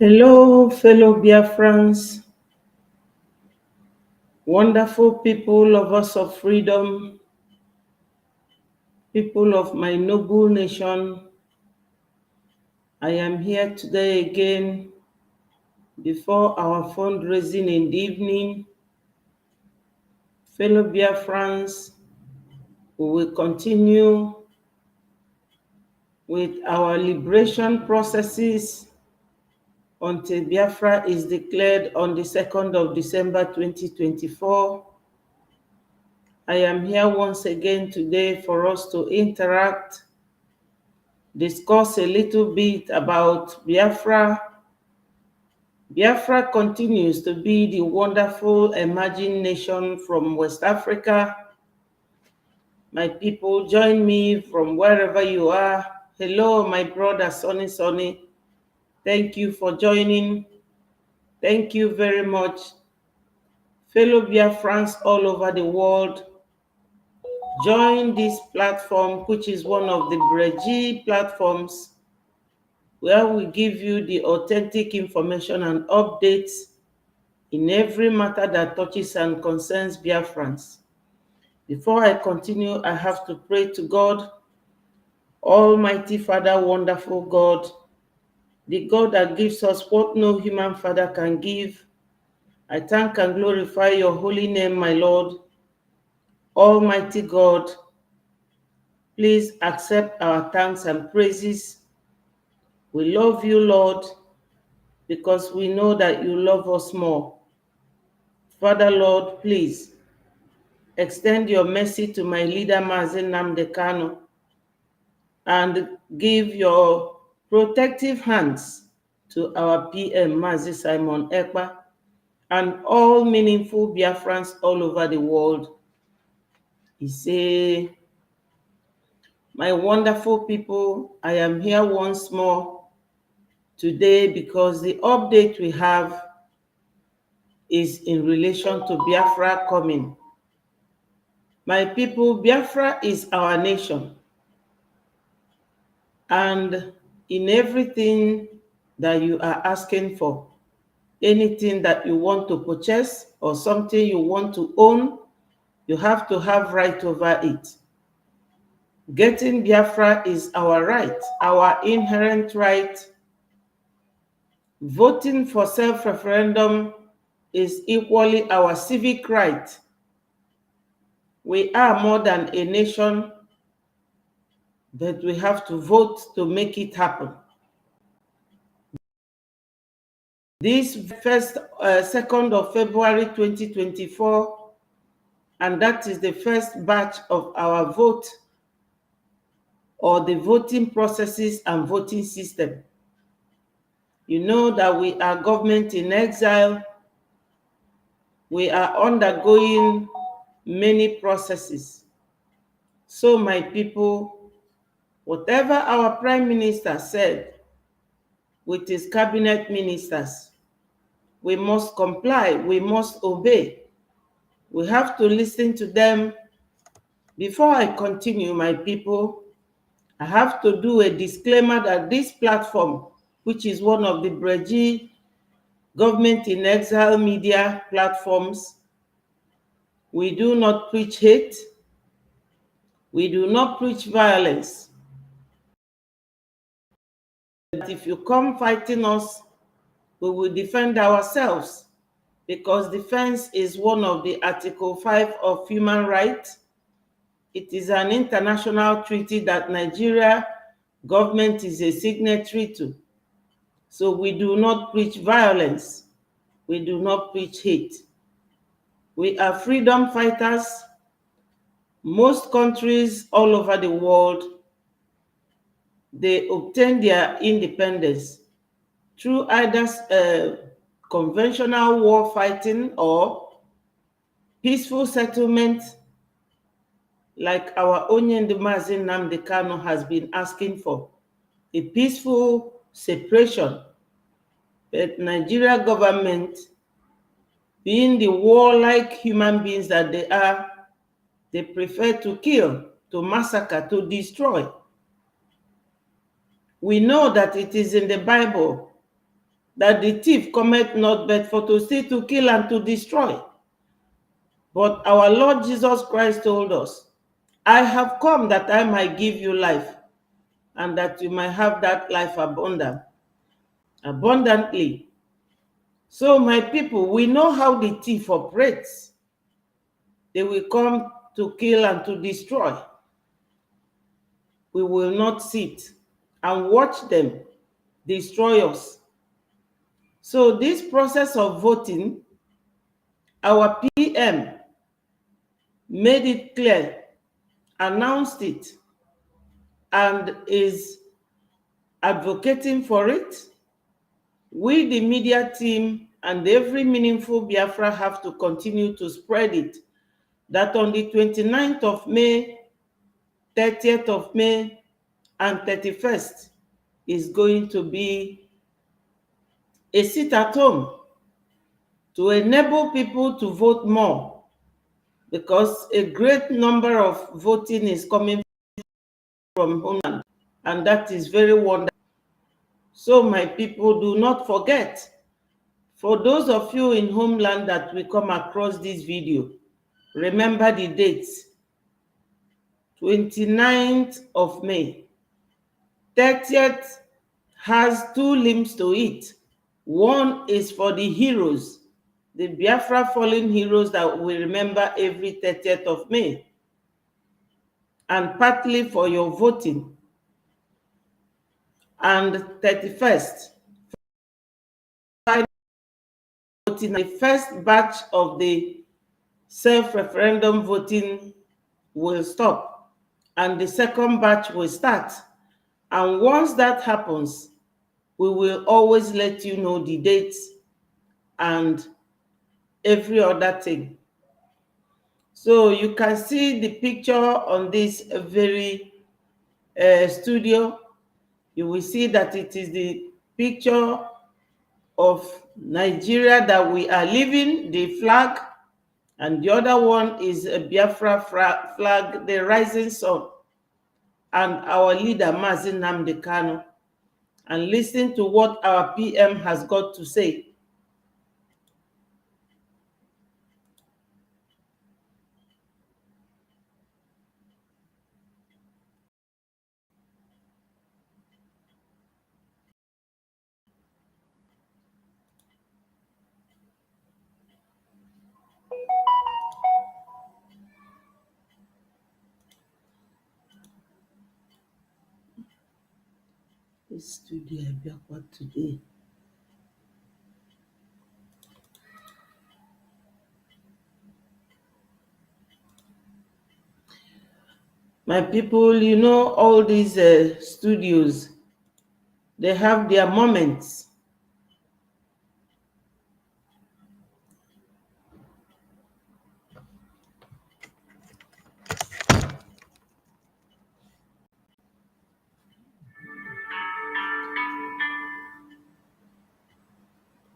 Hello, fellow Biafrans, wonderful people, lovers of freedom, people of my noble nation. I am here today again before our fundraising in the evening. Fellow Biafrans, we will continue with our liberation processes until Biafra is declared on the 2nd of December 2024. I am here once again today for us to interact, discuss a little bit about Biafra. Biafra continues to be the wonderful emerging nation from West Africa. My people, join me from wherever you are. Hello, my brother Sonny. Thank you for joining. Thank you very much. Fellow Biafrans all over the world, join this platform, which is one of the Brgie platforms, where we give you the authentic information and updates in every matter that touches and concerns Biafrans. Before I continue, I have to pray to God, Almighty Father, wonderful God, the God that gives us what no human father can give. I thank and glorify your holy name, my Lord. Almighty God, please accept our thanks and praises. We love you, Lord, because we know that you love us more. Father, Lord, please extend your mercy to my leader, Mazi Nnamdi Kanu, and give your protective hands to our PM, Mazi Simon Ekpa, and all meaningful Biafrans all over the world. He say, my wonderful people, I am here once more today because the update we have is in relation to Biafra coming. My people, Biafra is our nation. And in everything that you are asking for, anything that you want to purchase or something you want to own, you have to have right over it. Getting Biafra is our right, our inherent right. Voting for self-referendum is equally our civic right. We are more than a nation, but we have to vote to make it happen. This 2nd of February 2024, and that is the first batch of our vote, or the voting processes and voting system. You know that we are government in exile. We are undergoing many processes. So my people, whatever our Prime Minister said with his cabinet ministers, we must comply, we must obey. We have to listen to them. Before I continue, my people, I have to do a disclaimer that this platform, which is one of the Brgie government in exile media platforms, we do not preach hate, we do not preach violence. If you come fighting us, we will defend ourselves, because defense is one of the Article 5 of human rights. It is an international treaty that Nigeria government is a signatory to. So we do not preach violence. We do not preach hate. We are freedom fighters. Most countries all over the world, they obtain their independence through either conventional war fighting or peaceful settlement, like our Onyende Mazi Nnamdi Kanu has been asking for, a peaceful separation. But Nigeria government, being the warlike human beings that they are, they prefer to kill, to massacre, to destroy. We know that it is in the Bible that the thief cometh not but for to steal, to kill, and to destroy. But our Lord Jesus Christ told us, I have come that I might give you life, and that you might have that life abundantly. So my people, we know how the thief operates. They will come to kill and to destroy. We will not sit and watch them destroy us. So this process of voting, our PM made it clear, announced it, and is advocating for it. We, the media team, and every meaningful Biafra have to continue to spread it, that on the 29th of May, 30th of May, and 31st is going to be a sit at home to enable people to vote more, because a great number of voting is coming from homeland, and that is very wonderful. So my people, do not forget, for those of you in homeland that will come across this video, remember the dates: 29th of May. 30th has two limbs to it. One is for the heroes, the Biafra fallen heroes that we remember every 30th of May, and partly for your voting. And 31st, voting, the first batch of the self-referendum voting will stop, and the second batch will start. And once that happens, we will always let you know the dates and every other thing. So you can see the picture on this very studio. You will see that it is the picture of Nigeria that we are living, the flag, and the other one is a Biafra flag, the rising sun, and our leader, Mazi Nnamdi Kanu. And listen to what our PM has got to say. This studio Biafra today. My people, you know, all these studios, they have their moments.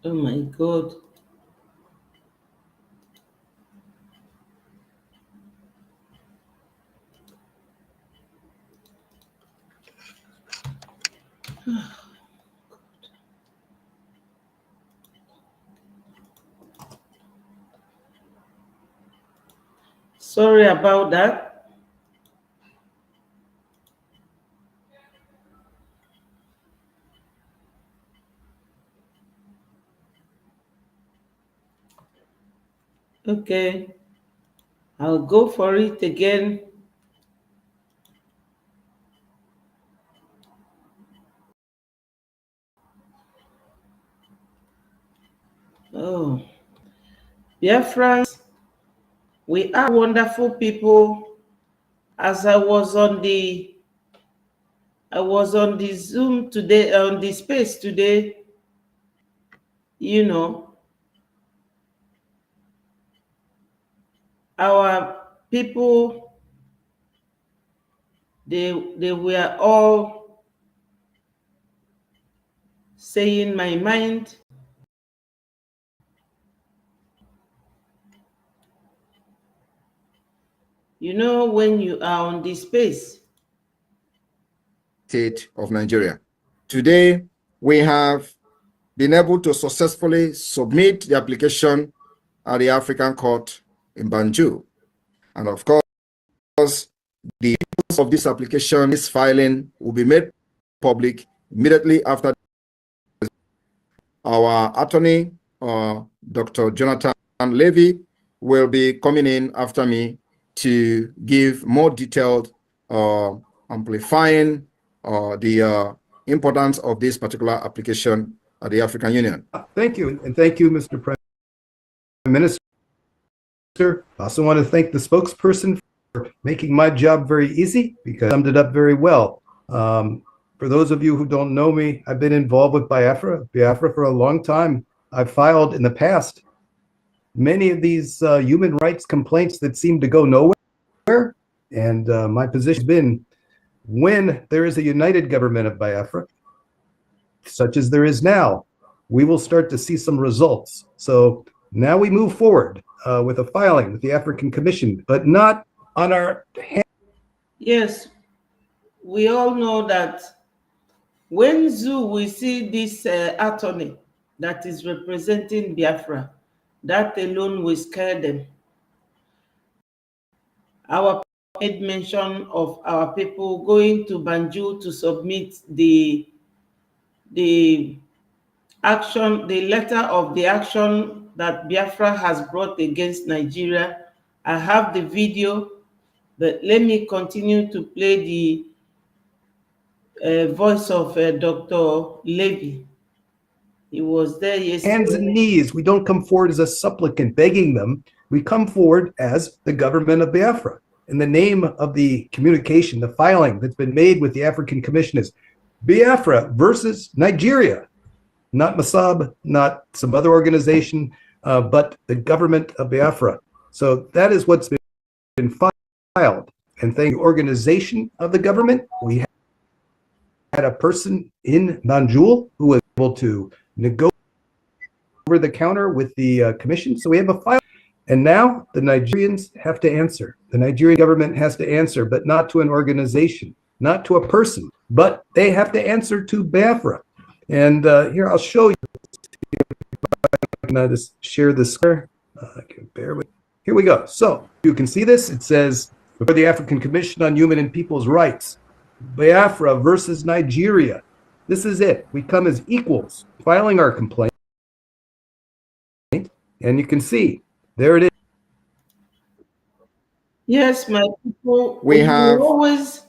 Oh my God. Sorry about that. Okay, I'll go for it again. Oh, dear friends, we are wonderful people. As I was on the Zoom today, on the space today, you know, our people, they were all saying my mind. You know, when you are on this space. State of Nigeria. Today, we have been able to successfully submit the application at the African Court in Banjul. And of course, the details of this application, this filing, will be made public immediately after. Our attorney, Dr. Jonathan Levy, will be coming in after me to give more detailed amplifying the importance of this particular application at the African Union. Thank you, and thank you, Mr. Prime Minister. I also want to thank the spokesperson for making my job very easy, because I summed it up very well. For those of you who don't know me, I've been involved with Biafra for a long time. I've filed in the past many of these human rights complaints that seem to go nowhere. And my position has been, when there is a united government of Biafra, such as there is now, we will start to see some results. So now we move forward with a filing with the African Commission, but not on our hands. Yes, we all know that when Zoo will see this attorney that is representing Biafra, that alone will scare them. Our made mention of our people going to Banjul to submit the action, the letter of the action that Biafra has brought against Nigeria. I have the video, but let me continue to play the voice of Dr. Levy. He was there yesterday. Hands and knees. We don't come forward as a supplicant begging them. We come forward as the government of Biafra. And the name of the communication, the filing that's been made with the African Commission is Biafra versus Nigeria. Not Masab, not some other organization, but the government of Biafra. So that is what's been filed. And thank the organization of the government, we had a person in Banjul who was able to negotiate over the counter with the commission. So we have a file. And now the Nigerians have to answer. The Nigerian government has to answer, but not to an organization, not to a person, but they have to answer to Biafra. And here, I'll show you. I'm going to just share this square. Bear with. Here we go. So you can see this. It says, before the African Commission on Human and People's Rights, Biafra versus Nigeria. This is it. We come as equals, filing our complaint. And you can see, there it is. Yes, my people, We have always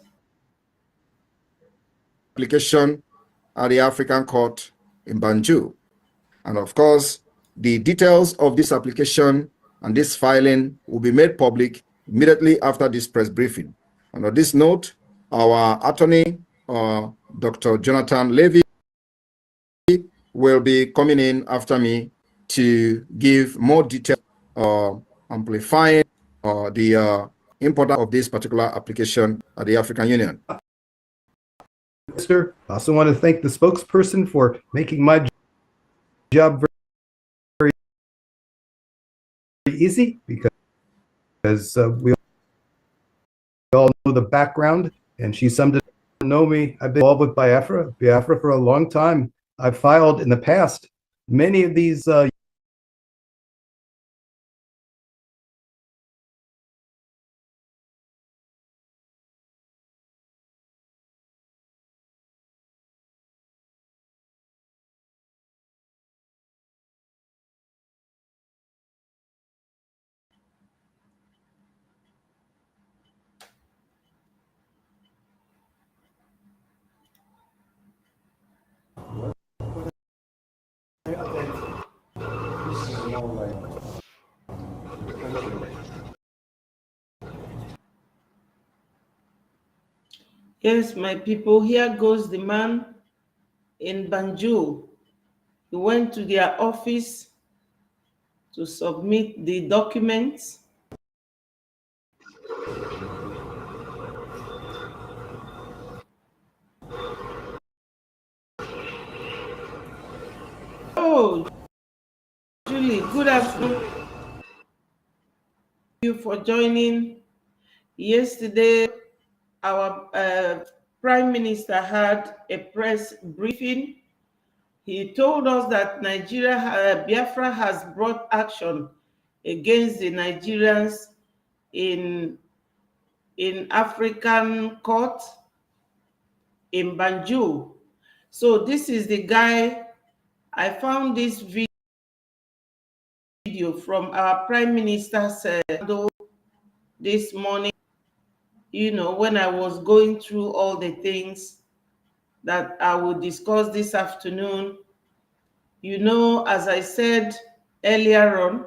application at the African Court in Banjul. And of course, the details of this application and this filing will be made public immediately after this press briefing. And on this note, our attorney, Dr. Jonathan Levy, will be coming in after me to give more detail, amplifying the importance of this particular application at the African Union. I also want to thank the spokesperson for making my job very easy, because we all know the background, and she summed it up. Know me. I've been involved with Biafra for a long time. I've filed in the past many of these Yes, my people, here goes the man in Banjul. He went to their office to submit the documents. Oh, Julie, good afternoon. Thank you for joining. Yesterday, our Prime Minister had a press briefing. He told us that Biafra has brought action against the Nigerians in African court in Banjul. So this is the guy. I found this video from our Prime Minister's this morning, when I was going through all the things that I will discuss this afternoon. As I said earlier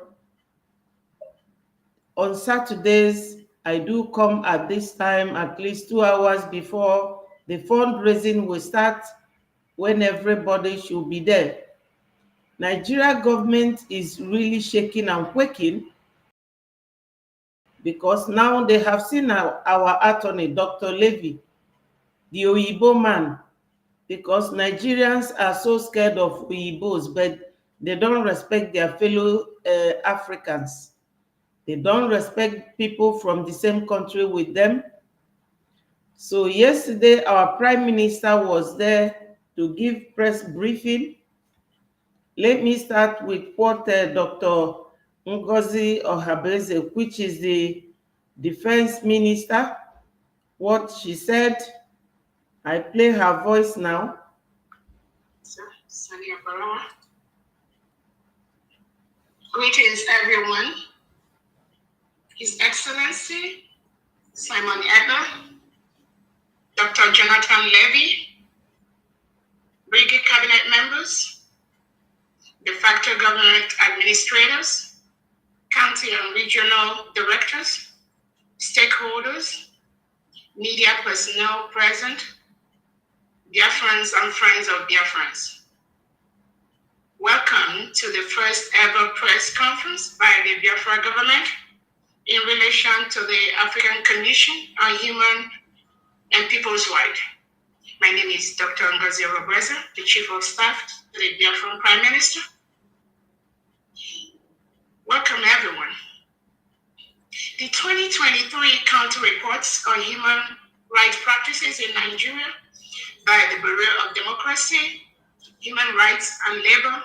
on Saturdays, I do come at this time at least 2 hours before the fundraising will start, when everybody should be there. Nigeria government is really shaking and quaking, because now they have seen our attorney, Dr. Levy, the Oyibo man, because Nigerians are so scared of Oyibos, but they don't respect their fellow Africans. They don't respect people from the same country with them. So yesterday, our Prime Minister was there to give press briefing. Let me start with what Dr. Ngozi Ohabeze, which is the Defense Minister, what she said. I play her voice now. Greetings, everyone. His Excellency Simon Ekpa, Dr. Jonathan Levy, Brigade Cabinet members, de facto government administrators, county and regional directors, stakeholders, media personnel present, Biafrans and friends of Biafrans. Welcome to the first ever press conference by the Biafra government in relation to the African Commission on Human and People's Rights. My name is Dr. Ngozi Ohabeze, the Chief of Staff to the Biafran Prime Minister. Welcome, everyone. The 2023 Country Reports on Human Rights Practices in Nigeria by the Bureau of Democracy, Human Rights and Labor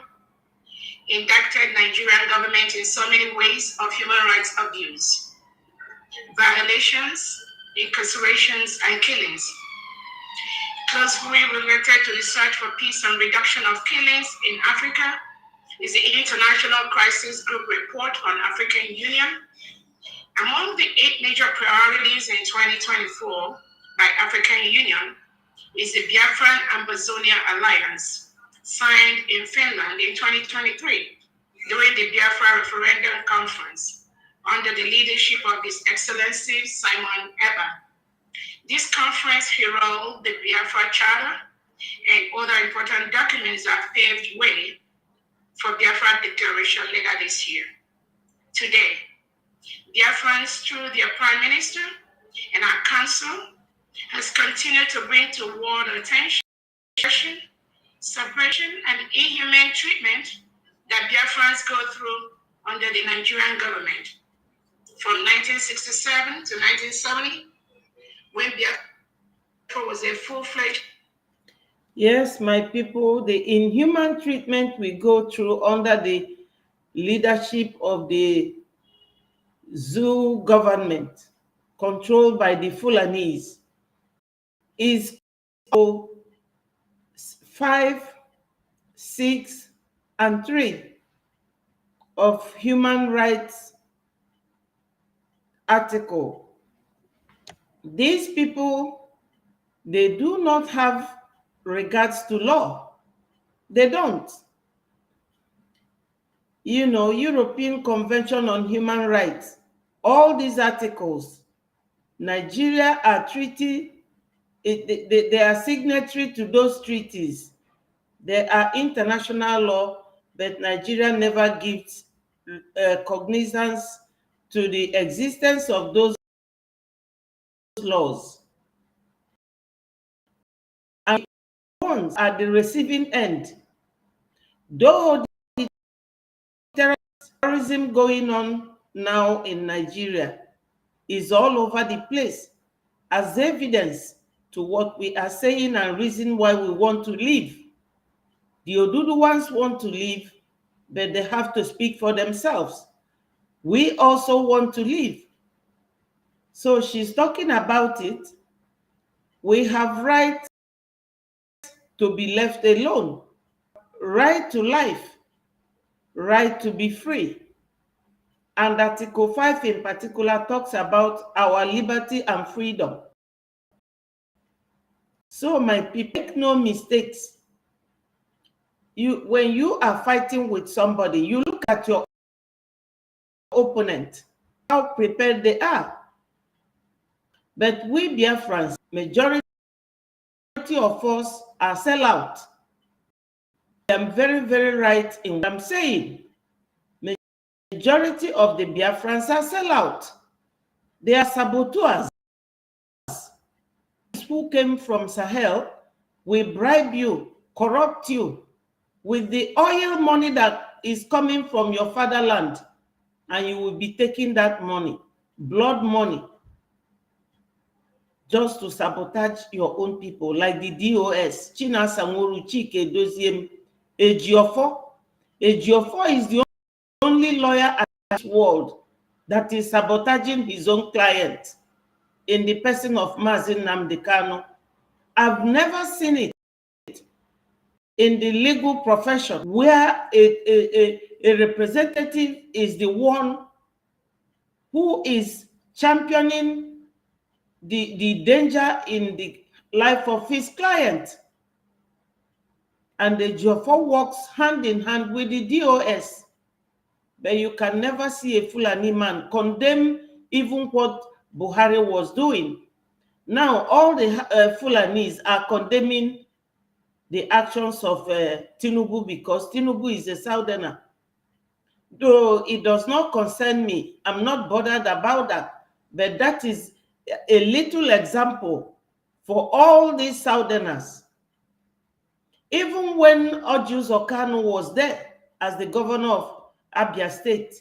indicted Nigerian government in so many ways of human rights abuse, violations, incarcerations, and killings. Closely related to the search for peace and reduction of killings in Africa is the International Crisis Group Report on African Union. Among the 8 major priorities in 2024 by African Union is the Biafran Ambazonia Alliance, signed in Finland in 2023 during the Biafra Referendum Conference under the leadership of His Excellency Simon Ekpa. This conference heralded the Biafra Charter and other important documents that paved way for Biafra declaration later this year. Today, Biafrans, through their Prime Minister and our Council, has continued to bring to world attention, suppression, and inhumane treatment that Biafrans go through under the Nigerian government. From 1967 to 1970, when Biafra was a full-fledged... Yes, my people, the inhuman treatment we go through under the leadership of the zoo government, controlled by the Fulanese, is 5, 6, and 3 of human rights article. These people, they do not have regards to law. They don't. European Convention on Human Rights, all these articles, Nigeria are they are signatory to those treaties. They are international law, but Nigeria never gives cognizance to the existence of those laws. And ones at the receiving end. Though the terrorism going on now in Nigeria is all over the place, as evidence to what we are saying and reason why we want to leave. The Odudu ones want to leave, but they have to speak for themselves. We also want to leave. So she's talking about it. We have right to be left alone, right to life, right to be free. And Article 5 in particular talks about our liberty and freedom. So my people, make no mistakes. When you are fighting with somebody, you look at your opponent, how prepared they are. But we Biafrans, majority of us are sellout. I'm very, very right in what I'm saying. Majority of the Biafrans are sellout. They are saboteurs who came from Sahel. We bribe you, corrupt you with the oil money that is coming from your fatherland, and you will be taking that money, blood money, just to sabotage your own people, like the DOS, China Sangoru, Chike Doziem, Ejiofo. Ejiofo is the only lawyer in this world that is sabotaging his own client in the person of Mazin Nnamdi Kanu. I've never seen it in the legal profession where a representative is the one who is championing the danger in the life of his client. And the Jofo works hand in hand with the DOS. But you can never see a Fulani man condemn even what Buhari was doing. Now, all the Fulanis are condemning the actions of Tinubu because Tinubu is a Southerner. Though it does not concern me, I'm not bothered about that. But that is a little example for all these Southerners. Even when Ojus Okano was there as the governor of Abia State,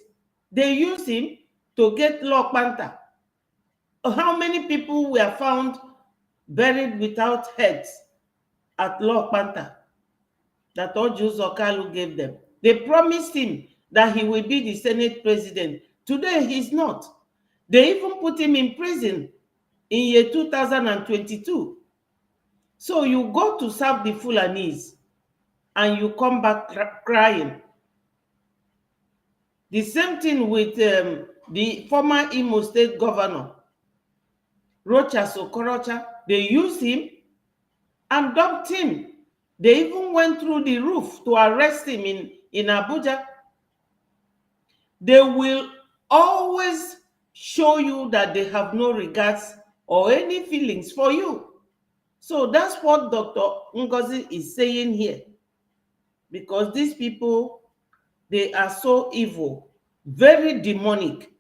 they used him to get Lord Panther. How many people were found buried without heads at Lord Panther that Ojus Okano gave them? They promised him that he will be the Senate president. Today, he's not. They even put him in prison in year 2022. So you go to serve the Fulanese and you come back crying. The same thing with the former Imo State governor, Rocha Sokorocha. They used him and dumped him. They even went through the roof to arrest him in Abuja. They will always show you that they have no regards or any feelings for you. So that's what Dr. Ngozi is saying here. Because these people, they are so evil, very demonic.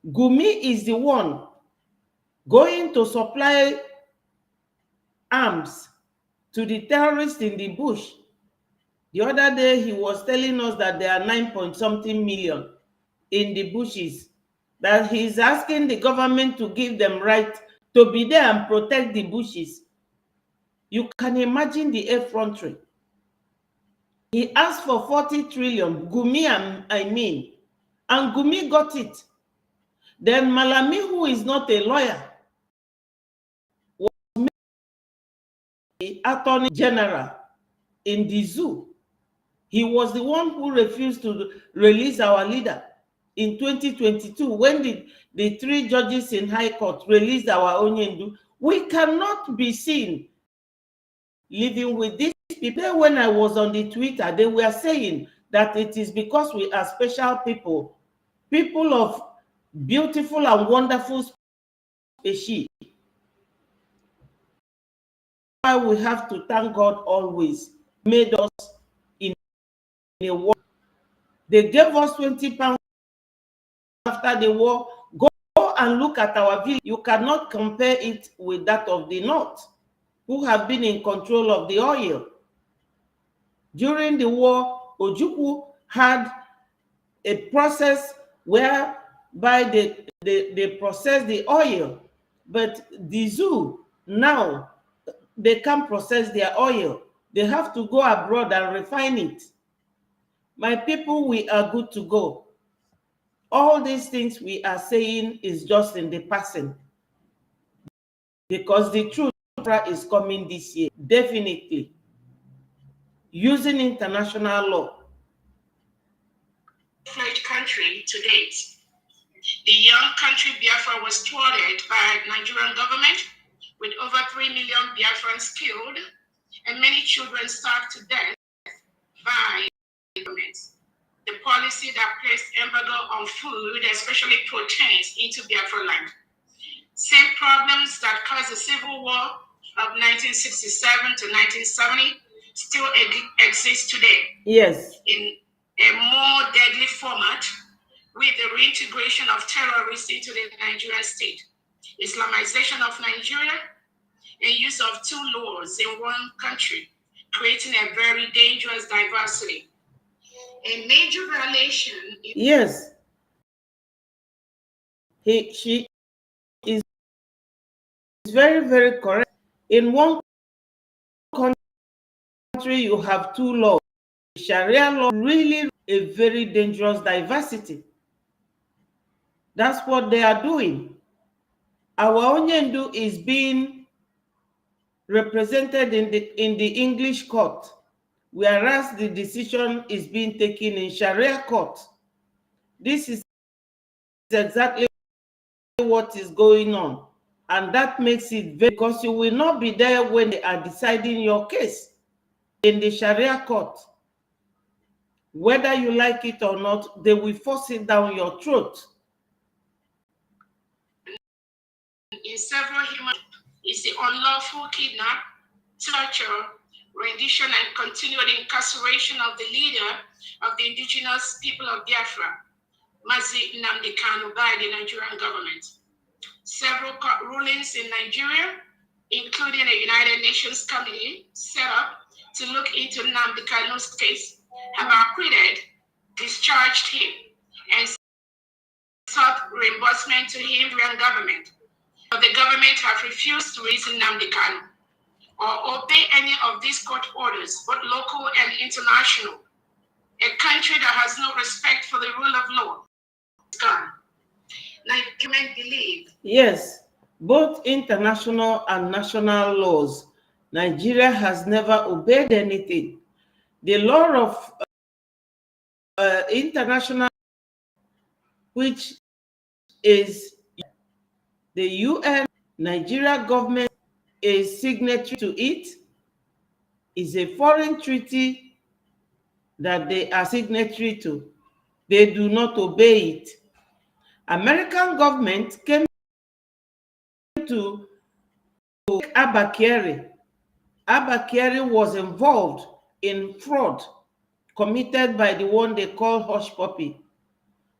Gumi is the one going to supply arms to the terrorists in the bush. The other day, he was telling us that there are 9-point-something million in the bushes, that he's asking the government to give them right to be there and protect the bushes. You can imagine the effrontery. He asked for 40 trillion, Gumi, I mean, and Gumi got it. Then Malami, who is not a lawyer, was made the Attorney General in the zoo. He was the one who refused to release our leader in 2022 when the 3 judges in High Court released our Onyendu. We cannot be seen living with these people. When I was on the Twitter, they were saying that it is because we are special people, people of beautiful and wonderful species. Why we have to thank God always made us in a war. They gave us 20 pounds after the war. Go and look at our village. You cannot compare it with that of the North, who have been in control of the oil. During the war, Ojukwu had a process whereby they process the oil, but the zoo now, they can't process their oil They have to go abroad and refine it. My people, we are good to go. All these things we are saying is just in the passing, because the truth is coming this year, definitely, using international law. Fledged country to date. The young country Biafra was thwarted by Nigerian government, with over 3 million Biafrans killed and many children starved to death by government. The policy that placed embargo on food, especially proteins, into Biafra land. Same problems that caused the Civil War of 1967 to 1970 still exist today. Yes. In a more deadly format, with the reintegration of terrorists into the Nigerian state, Islamization of Nigeria, and use of two laws in one country, creating a very dangerous diversity. A major violation. Yes. She is very, very correct. In one country, you have two laws. Sharia law, really a very dangerous diversity. That's what they are doing. Our Onyendu is being represented in the English court, whereas the decision is being taken in Sharia court. This is exactly what is going on, and that makes it very, because you will not be there when they are deciding your case in the Sharia court. Whether you like it or not, they will force it down your throat. In several human is the unlawful kidnap, torture, rendition, and continued incarceration of the leader of the indigenous people of Biafra, Mazi Nnamdi Kanu, by the Nigerian government. Several court rulings in Nigeria, including a United Nations committee set up to look into Nnamdi Kanu's case, have acquitted, discharged him, and sought reimbursement to him and government. But the government have refused to release Nnamdi Kanu or obey any of these court orders, both local and international. A country that has no respect for the rule of law is gone. Nigerians believe. Yes, both international and national laws. Nigeria has never obeyed anything. The law of international, which is the UN, Nigeria government is signatory to it, is a foreign treaty that they are signatory to. They do not obey it. American government came to Abakari. Abakari was involved in fraud committed by the one they call Hush Puppy.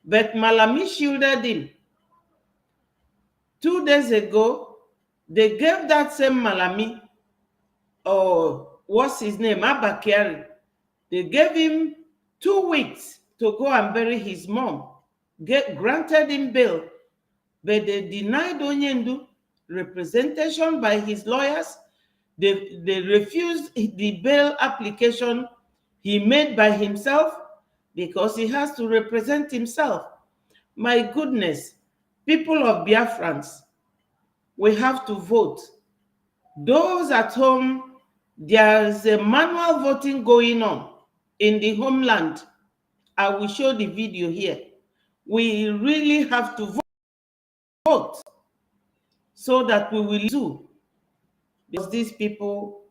But Malami shielded him. 2 days ago, they gave that same Malami, or what's his name, Abakari, they gave him 2 weeks to go and bury his mom, granted him bail, but they denied Onyendu representation by his lawyers. They refused the bail application he made by himself because he has to represent himself. My goodness, people of Biafrans, we have to vote. Those at home, there's a manual voting going on in the homeland. I will show the video here. We really have to vote so that we will do. Because these people,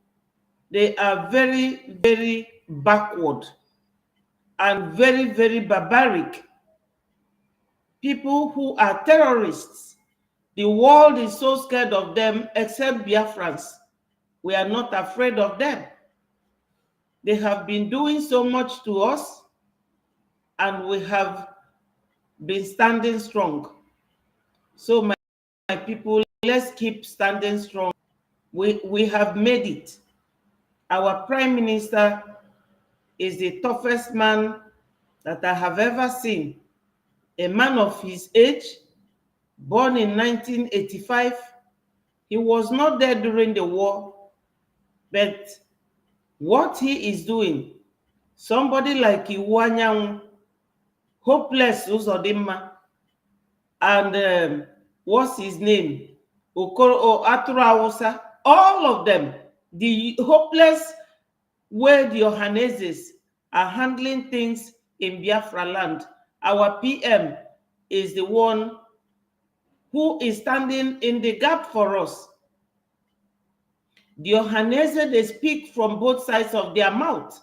they are very, very backward and very, very barbaric. People who are terrorists. The world is so scared of them, except Biafrans. We are not afraid of them. They have been doing so much to us, and we have been standing strong. So my people, let's keep standing strong. We have made it. Our Prime Minister is the toughest man that I have ever seen. A man of his age, born in 1985. He was not there during the war, but what he is doing. Somebody like Iwanyan, Hopeless Uzodimma, and what's his name? Okoro Atura, all of them, the hopeless way the Ohaneses are handling things in Biafra land. Our PM is the one who is standing in the gap for us. The Ohanese, they speak from both sides of their mouth.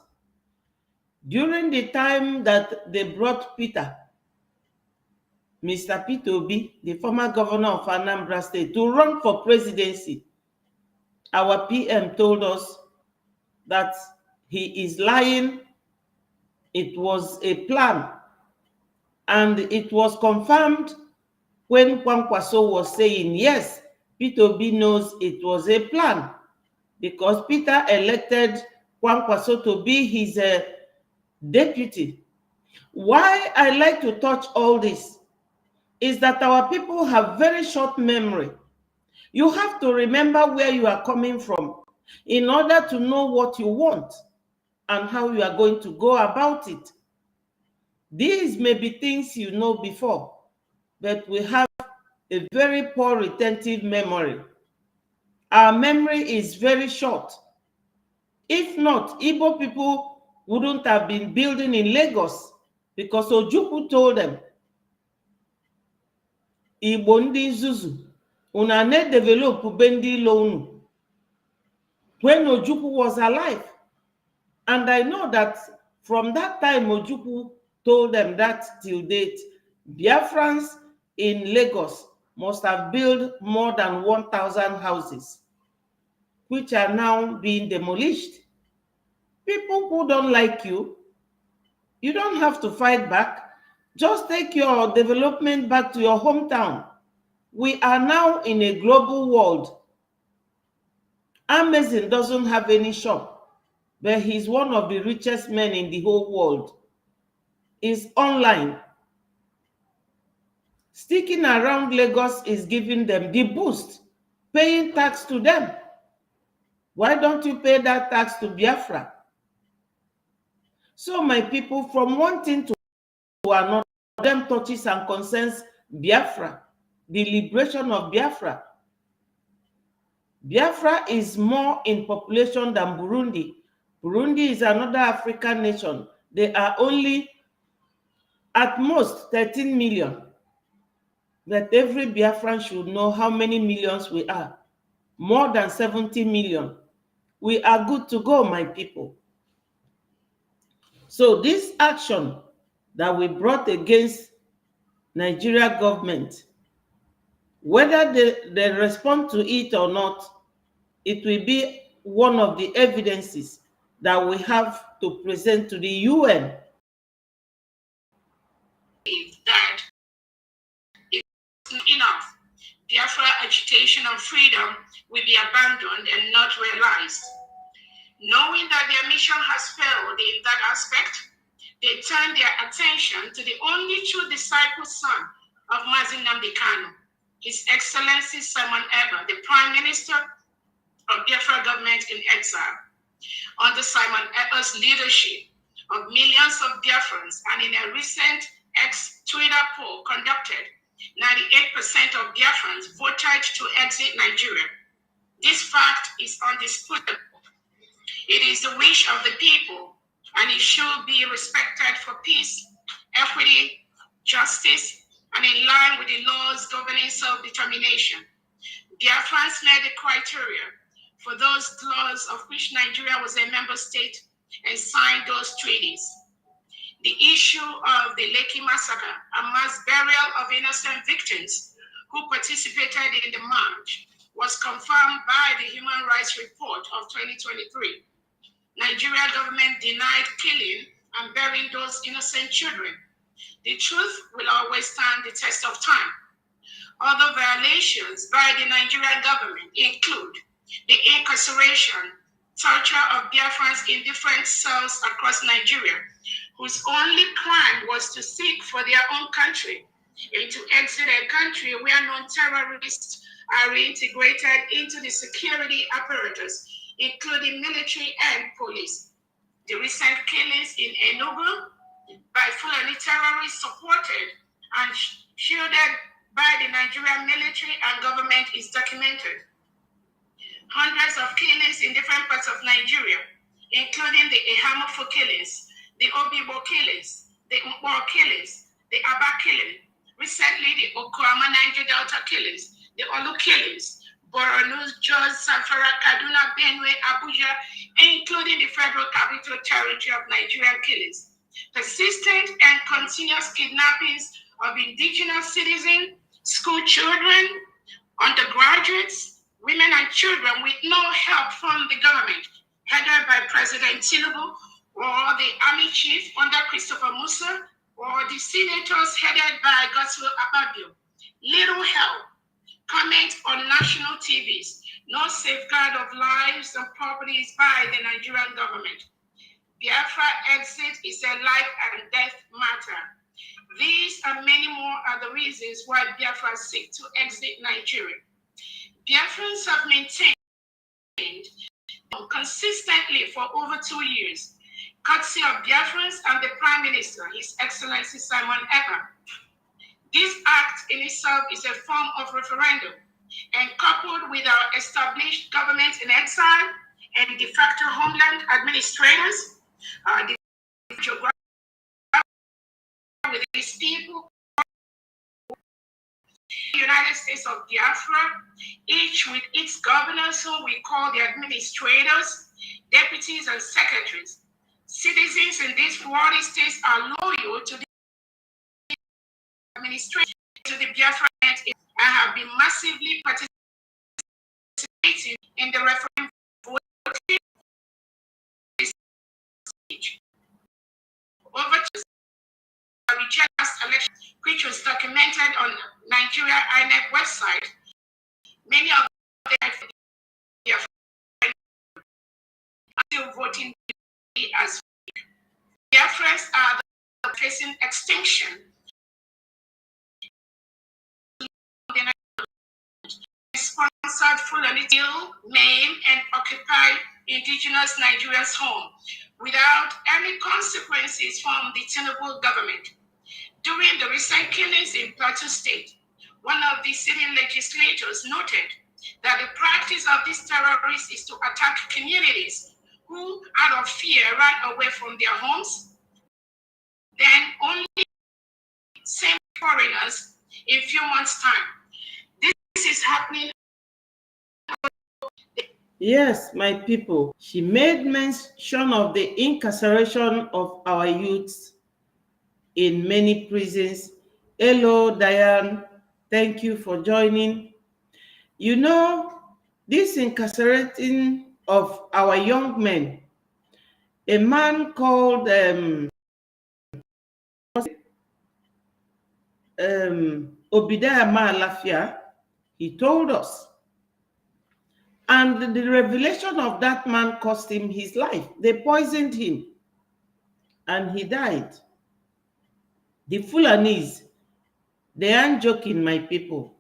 During the time that they brought Peter, Mr. Peter Obi, the former governor of Anambra State, to run for presidency, our PM told us that he is lying. It was a plan. And it was confirmed when Kwankwaso was saying, yes, Peter Obi knows it was a plan, because Peter elected Kwankwaso to be his deputy. Why I like to touch all this is that our people have very short memory. You have to remember where you are coming from in order to know what you want and how you are going to go about it. These may be things you know before, but we have a very poor retentive memory. Our memory is very short. If not, Igbo people wouldn't have been building in Lagos, because Ojukwu told them, Igbo ndị nzuzu, una na-develop be ndị ilo unu, when Ojukwu was alive. And I know that from that time Ojukwu told them that till date, Biafrans in Lagos must have built more than 1,000 houses, which are now being demolished. People who don't like you, you don't have to fight back. Just take your development back to your hometown. We are now in a global world. Amazon doesn't have any shop, but he's one of the richest men in the whole world. He's online. Sticking around Lagos is giving them the boost, paying tax to them. Why don't you pay that tax to Biafra? So my people, from one thing to another, them touches and concerns Biafra, the liberation of Biafra. Biafra is more in population than Burundi. Burundi is another African nation. They are only at most 13 million. But every Biafran should know how many millions we are. More than 70 million. We are good to go, my people. So this action that we brought against Nigeria government, whether they respond to it or not, it will be one of the evidences that we have to present to the UN. That is enough. Biafra agitation of freedom will be abandoned and not realized. Knowing that their mission has failed in that aspect, they turn their attention to the only true disciple son of Mazi Nnamdi Kanu, His Excellency Simon Ekpa, the Prime Minister of Biafra government in exile. Under Simon Ekpa's leadership of millions of Biafrans, and in a recent ex-Twitter poll conducted, 98% of Biafrans voted to exit Nigeria. This fact is undisputable. It is the wish of the people, and it should be respected for peace, equity, justice, and in line with the laws governing self-determination. Biafrans met the criteria for those laws of which Nigeria was a member state and signed those treaties. The issue of the Lekki massacre, a mass burial of innocent victims who participated in the march, was confirmed by the Human Rights Report of 2023. Nigeria government denied killing and burying those innocent children. The truth will always stand the test of time. Other violations by the Nigerian government include the incarceration, torture of Biafrans in different cells across Nigeria, whose only crime was to seek for their own country and to exit a country where non-terrorists are reintegrated into the security apparatus including military and police. The recent killings in Enugu by Fulani terrorists supported and shielded by the Nigerian military and government is documented. Hundreds of killings in different parts of Nigeria, including the Ehamofo killings, the Obibo killings, the Mbo killings, the Aba killing, recently the Okoama Niger Delta killings, the Olu killings, Borno, Jos, Zamfara, Kaduna, Benue, Abuja, including the Federal Capital Territory of Nigerian killings. Persistent and continuous kidnappings of indigenous citizens, school children, undergraduates, women and children with no help from the government, headed by President Tinubu or the army chief under Christopher Musa, or the senators headed by Godswill Akpabio. Little help. Comment on national TVs. No safeguard of lives and properties by the Nigerian government. Biafra exit is a life and death matter. These and many more are the reasons why Biafra seek to exit Nigeria. Biafrans have maintained consistently for over 2 years, courtesy of Biafrans and the Prime Minister, His Excellency Simon Ekpa. This act in itself is a form of referendum, and coupled with our established government in exile and de facto homeland administrators, the geography with these people, the United States of Biafra, each with its governors, who we call the administrators, deputies, and secretaries. Citizens in these 40 states are loyal to the administration, to the Biafra and have been massively participating in the referendum voting. Over to the last election, which was documented on Nigeria INEC website. Many of them are still voting as Biafrans are facing extinction. Sponsored Fulani still maim and occupy indigenous Nigerians' home without any consequences from the Tinubu government. During the recent killings in Plateau State, one of the sitting legislators noted that the practice of these terrorists is to attack communities who, out of fear, ran away from their homes, then only same foreigners in a few months' time. This is happening. Yes, my people. She made mention of the incarceration of our youths in many prisons. Hello, Diane. Thank you for joining. You know, this incarcerating of our young men, a man called Obidaya Malafia, he told us. And the revelation of that man cost him his life. They poisoned him and he died. The Fulanis, they aren't joking, my people.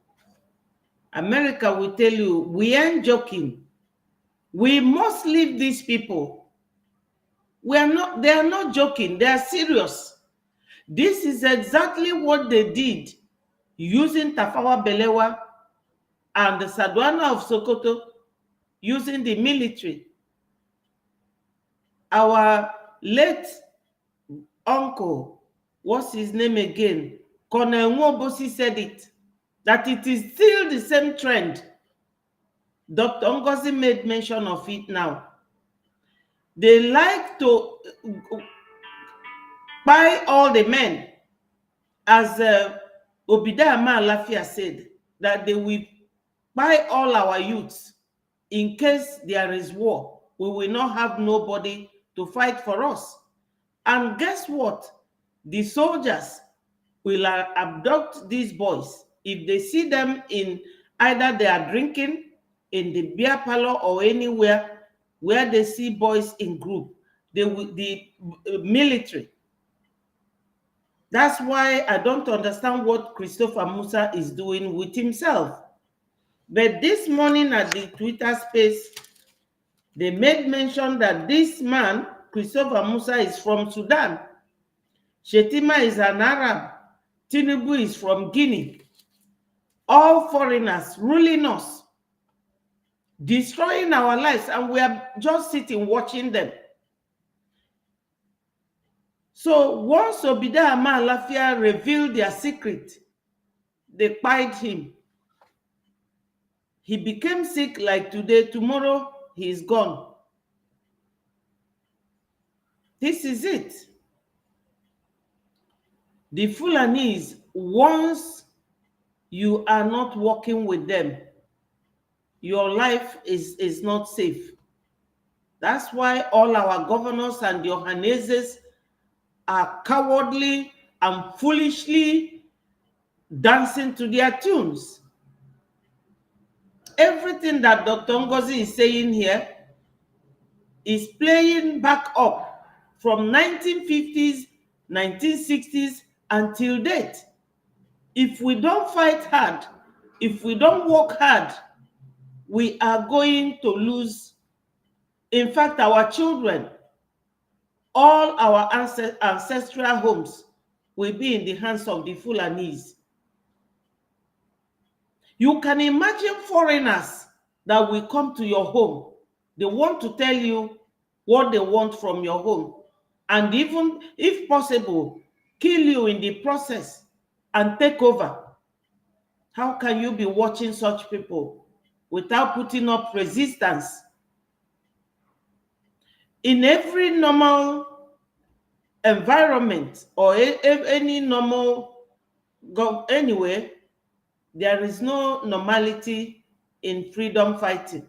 America will tell you, we aren't joking. We must leave these people. They are not joking, they are serious. This is exactly what they did using Tafawa Balewa and the Sadwana of Sokoto, using the military. Our late uncle, what's his name again? Colonel Nwobosi said it, that it is still the same trend. Dr. Ngozi made mention of it now. They like to buy all the men, as Obidaya Malafia said, that they will buy all our youths in case there is war. We will not have nobody to fight for us. And guess what? The soldiers will abduct these boys. If they see them in either they are drinking in the beer parlor or anywhere where they see boys in group, the military. That's why I don't understand what Christopher Musa is doing with himself. But this morning at the Twitter space, They made mention that this man, Christopher Musa, is from Sudan. Shetima is an Arab. Tinubu is from Guinea. All foreigners ruling us, destroying our lives, and we are just sitting watching them. So once Obida Amalafia revealed their secret, they pied him. He became sick like today. Tomorrow, he is gone. This is it. The Fulanese, once you are not working with them, your life is not safe. That's why all our governors and the Ohaneses are cowardly and foolishly dancing to their tunes. Everything that Dr. Ngozi is saying here is playing back up from 1950s, 1960s until date. If we don't fight hard, if we don't work hard, we are going to lose. In fact, our children, all our ancestral homes will be in the hands of the Fulanese. You can imagine foreigners that will come to your home. They want to tell you what they want from your home. And even, if possible, kill you in the process and take over. How can you be watching such people without putting up resistance? In every normal environment or any normal anyway, there is no normality in freedom fighting.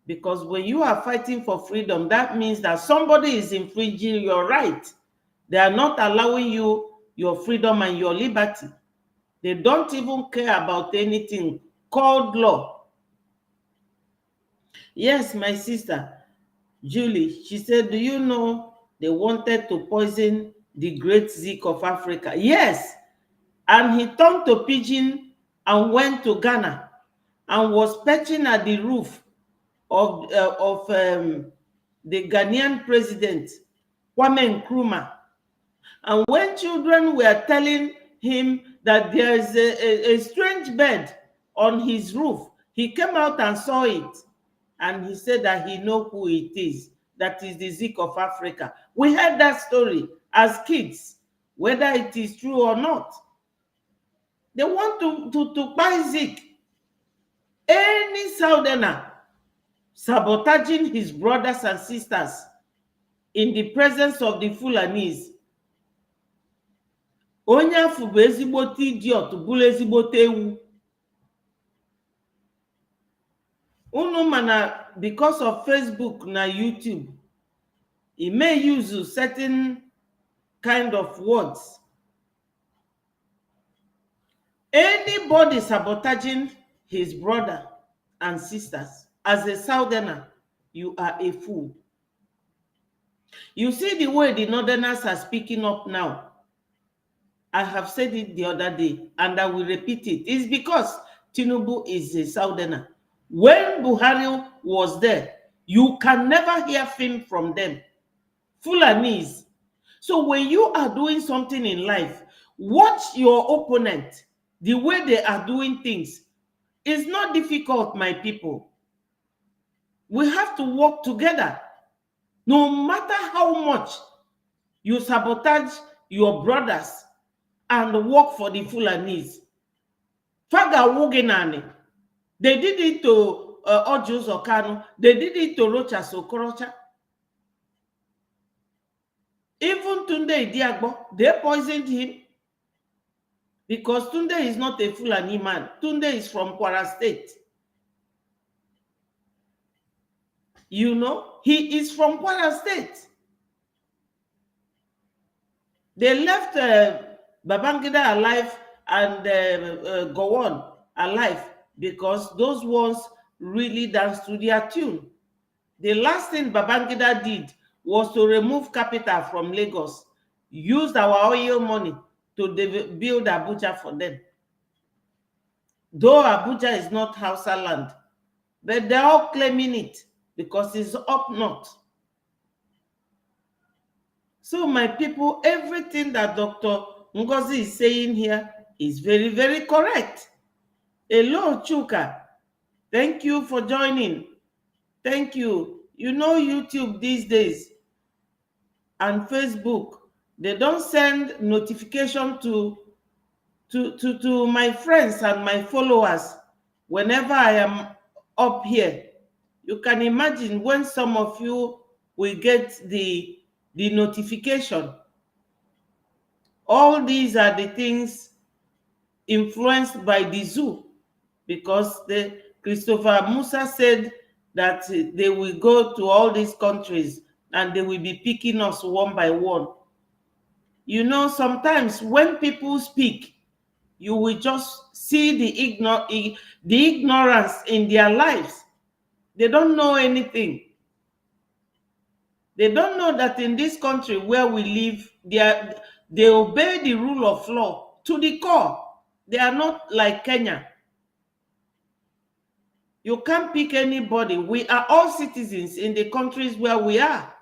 Because when you are fighting for freedom, that means that somebody is infringing your right. They are not allowing you your freedom and your liberty. They don't even care about anything called law. Yes, my sister, Julie, she said, do you know they wanted to poison the great Zik of Africa? Yes. And he turned to pigeon and went to Ghana and was perching at the roof of the Ghanaian president, Kwame Nkrumah. And when children were telling him that there is a strange bird on his roof, he came out and saw it. And he said that he knows who it is. That is the Zik of Africa. We heard that story as kids, whether it is true or not. They want to buy Zik. Any Southerner sabotaging his brothers and sisters in the presence of the Fulanese. Onye afụ bụ ezigbote idiot, bụrụ ezigbote ewu. Unu mana, because of Facebook na YouTube, he may use certain kind of words. Anybody sabotaging his brother and sisters, as a Southerner, you are a fool. You see the way the Northerners are speaking up now. I have said it the other day, and I will repeat it. It's because Tinubu is a Southerner. When Buhari was there, you can never hear film from them. Fulanese. So when you are doing something in life, watch your opponent, the way they are doing things. It's not difficult, my people. We have to work together. No matter how much you sabotage your brothers and work for the Fulanese. Faga Wogenani. They did it to Ojus Okano. They did it to Rochas Okorocha. Even Tunde Idiagbo, they poisoned him. Because Tunde is not a Fulani man. Tunde is from Kwara State. You know, he is from Kwara State. They left Babangida alive and Gowon alive because those ones really danced to their tune. The last thing Babangida did was to remove capital from Lagos, used our oil money to build Abuja for them. Though Abuja is not Hausa land, but they're all claiming it. because it's up north. So my people, everything that Dr. Ngozi is saying here is very, very correct. Hello, Chuka. Thank you for joining. Thank you. You know, YouTube these days and Facebook, they don't send notification to my friends and my followers whenever I am up here. You can imagine when some of you will get the notification. All these are the things influenced by the zoo, because the Christopher Musa said that they will go to all these countries and they will be picking us one by one. You know, sometimes when people speak, you will just see the ignorance in their lives. They don't know anything. They don't know that in this country where we live, they obey the rule of law to the core. They are not like Kenya. You can't pick anybody. We are all citizens in the countries where we are.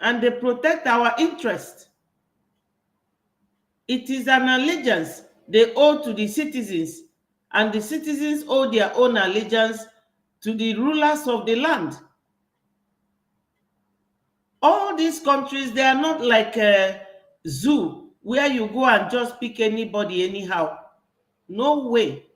And they protect our interest. It is an allegiance they owe to the citizens, and the citizens owe their own allegiance to the rulers of the land. All these countries, they are not like a zoo where you go and just pick anybody anyhow. No way.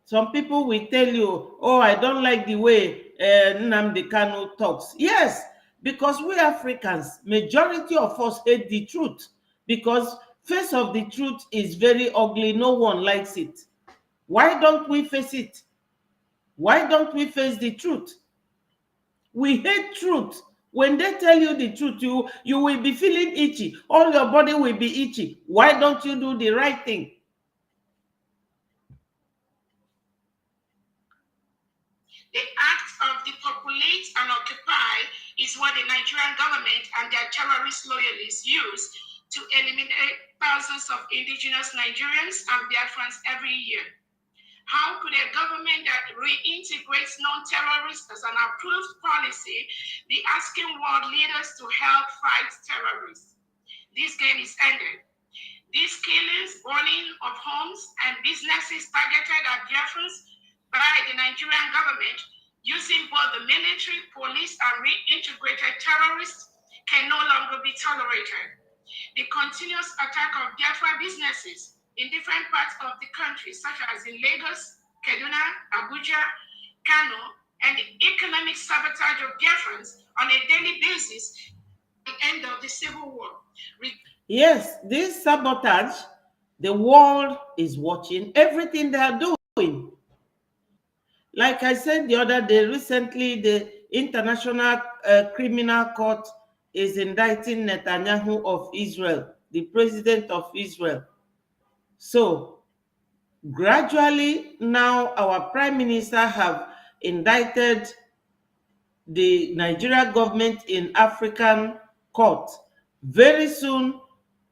Some people will tell you, oh, I don't like the way Nnamdi Kanu talks. Yes, because we Africans, majority of us hate the truth, because face of the truth is very ugly. No one likes it. Why don't we face it? Why don't we face the truth? We hate truth. When they tell you the truth, you will be feeling itchy. All your body will be itchy. Why don't you do the right thing? The act of depopulate and occupy is what the Nigerian government and their terrorist loyalists use to eliminate thousands of indigenous Nigerians and Biafrans every year. How could a government that reintegrates non-terrorists as an approved policy be asking world leaders to help fight terrorists? This game is ended. These killings, burning of homes and businesses targeted at Biafrans by the Nigerian government using both the military, police, and reintegrated terrorists can no longer be tolerated. The continuous attack of Biafra businesses in different parts of the country, such as in Lagos, Kaduna, Abuja, Kano, and the economic sabotage of Biafrans on a daily basis at the end of the Civil War. Yes, this sabotage, the world is watching everything they are doing. Like I said the other day, recently the International Criminal Court is indicting Netanyahu of Israel, the president of Israel. So gradually now our prime minister have indicted the Nigeria government in African court. Very soon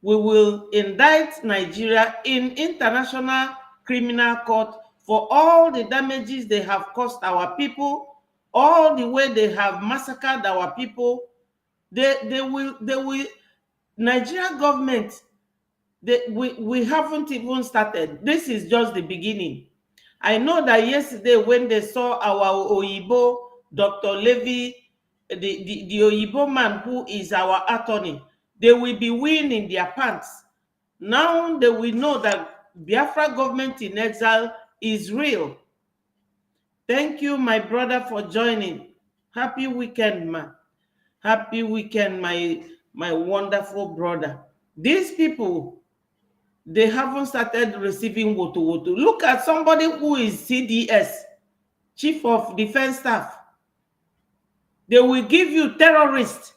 we will indict Nigeria in International Criminal Court for all the damages they have caused our people, all the way they have massacred our people. They will Nigeria government, we haven't even started. This is just the beginning. I know that yesterday when they saw our Oyibo, Dr. Levy, the Oyibo man who is our attorney, they will be wearing their pants. Now they will know that Biafra government in exile is real. Thank you, my brother, for joining. Happy weekend, man. Happy weekend, my wonderful brother. These people, they haven't started receiving woto woto. Look at somebody who is CDS, Chief of Defense Staff. They will give you terrorists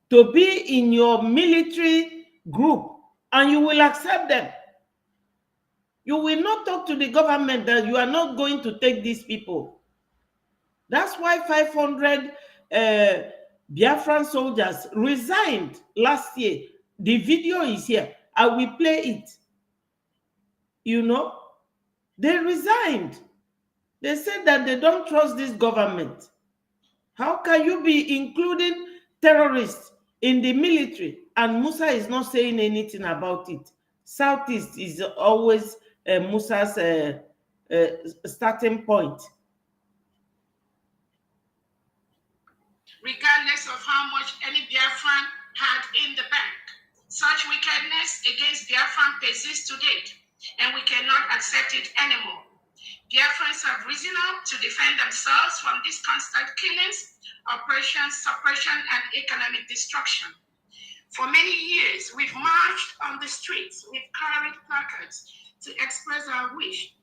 to be in your military group, and you will accept them. You will not talk to the government that you are not going to take these people. That's why 500 Biafran soldiers resigned last year. The video is here. I will play it. You know, they resigned. They said that they don't trust this government. How can you be including terrorists in the military? And Musa is not saying anything about it. Southeast is always Musa's starting point. Regardless of how much any Biafran had in the bank, such wickedness against Biafran persists to date, and we cannot accept it anymore. Biafrans have risen up to defend themselves from these constant killings, oppression, suppression, and economic destruction. For many years, we've marched on the streets, we've carried placards to express our wish.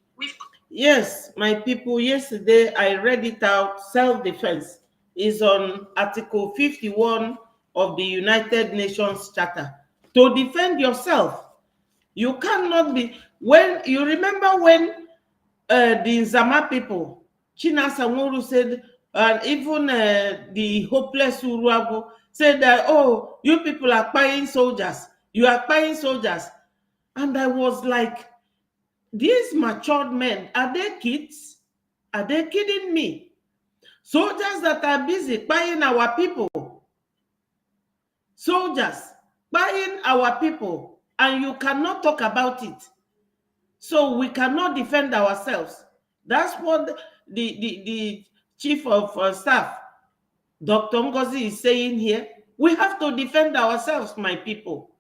Yes, my people, yesterday I read it out. Self-defense is on Article 51 of the United Nations Charter. To defend yourself, you cannot be, when you remember when the Nzama people, Chinasa Nwuru said, and even the hopeless Uruagu said that, oh, you people are buying soldiers. You are buying soldiers. And I was like, these matured men, are they kids? Are they kidding me? Soldiers that are busy buying our people. Soldiers buying our people. And you cannot talk about it. So we cannot defend ourselves. That's what the chief of staff, Dr. Ngozi, is saying here. We have to defend ourselves, my people.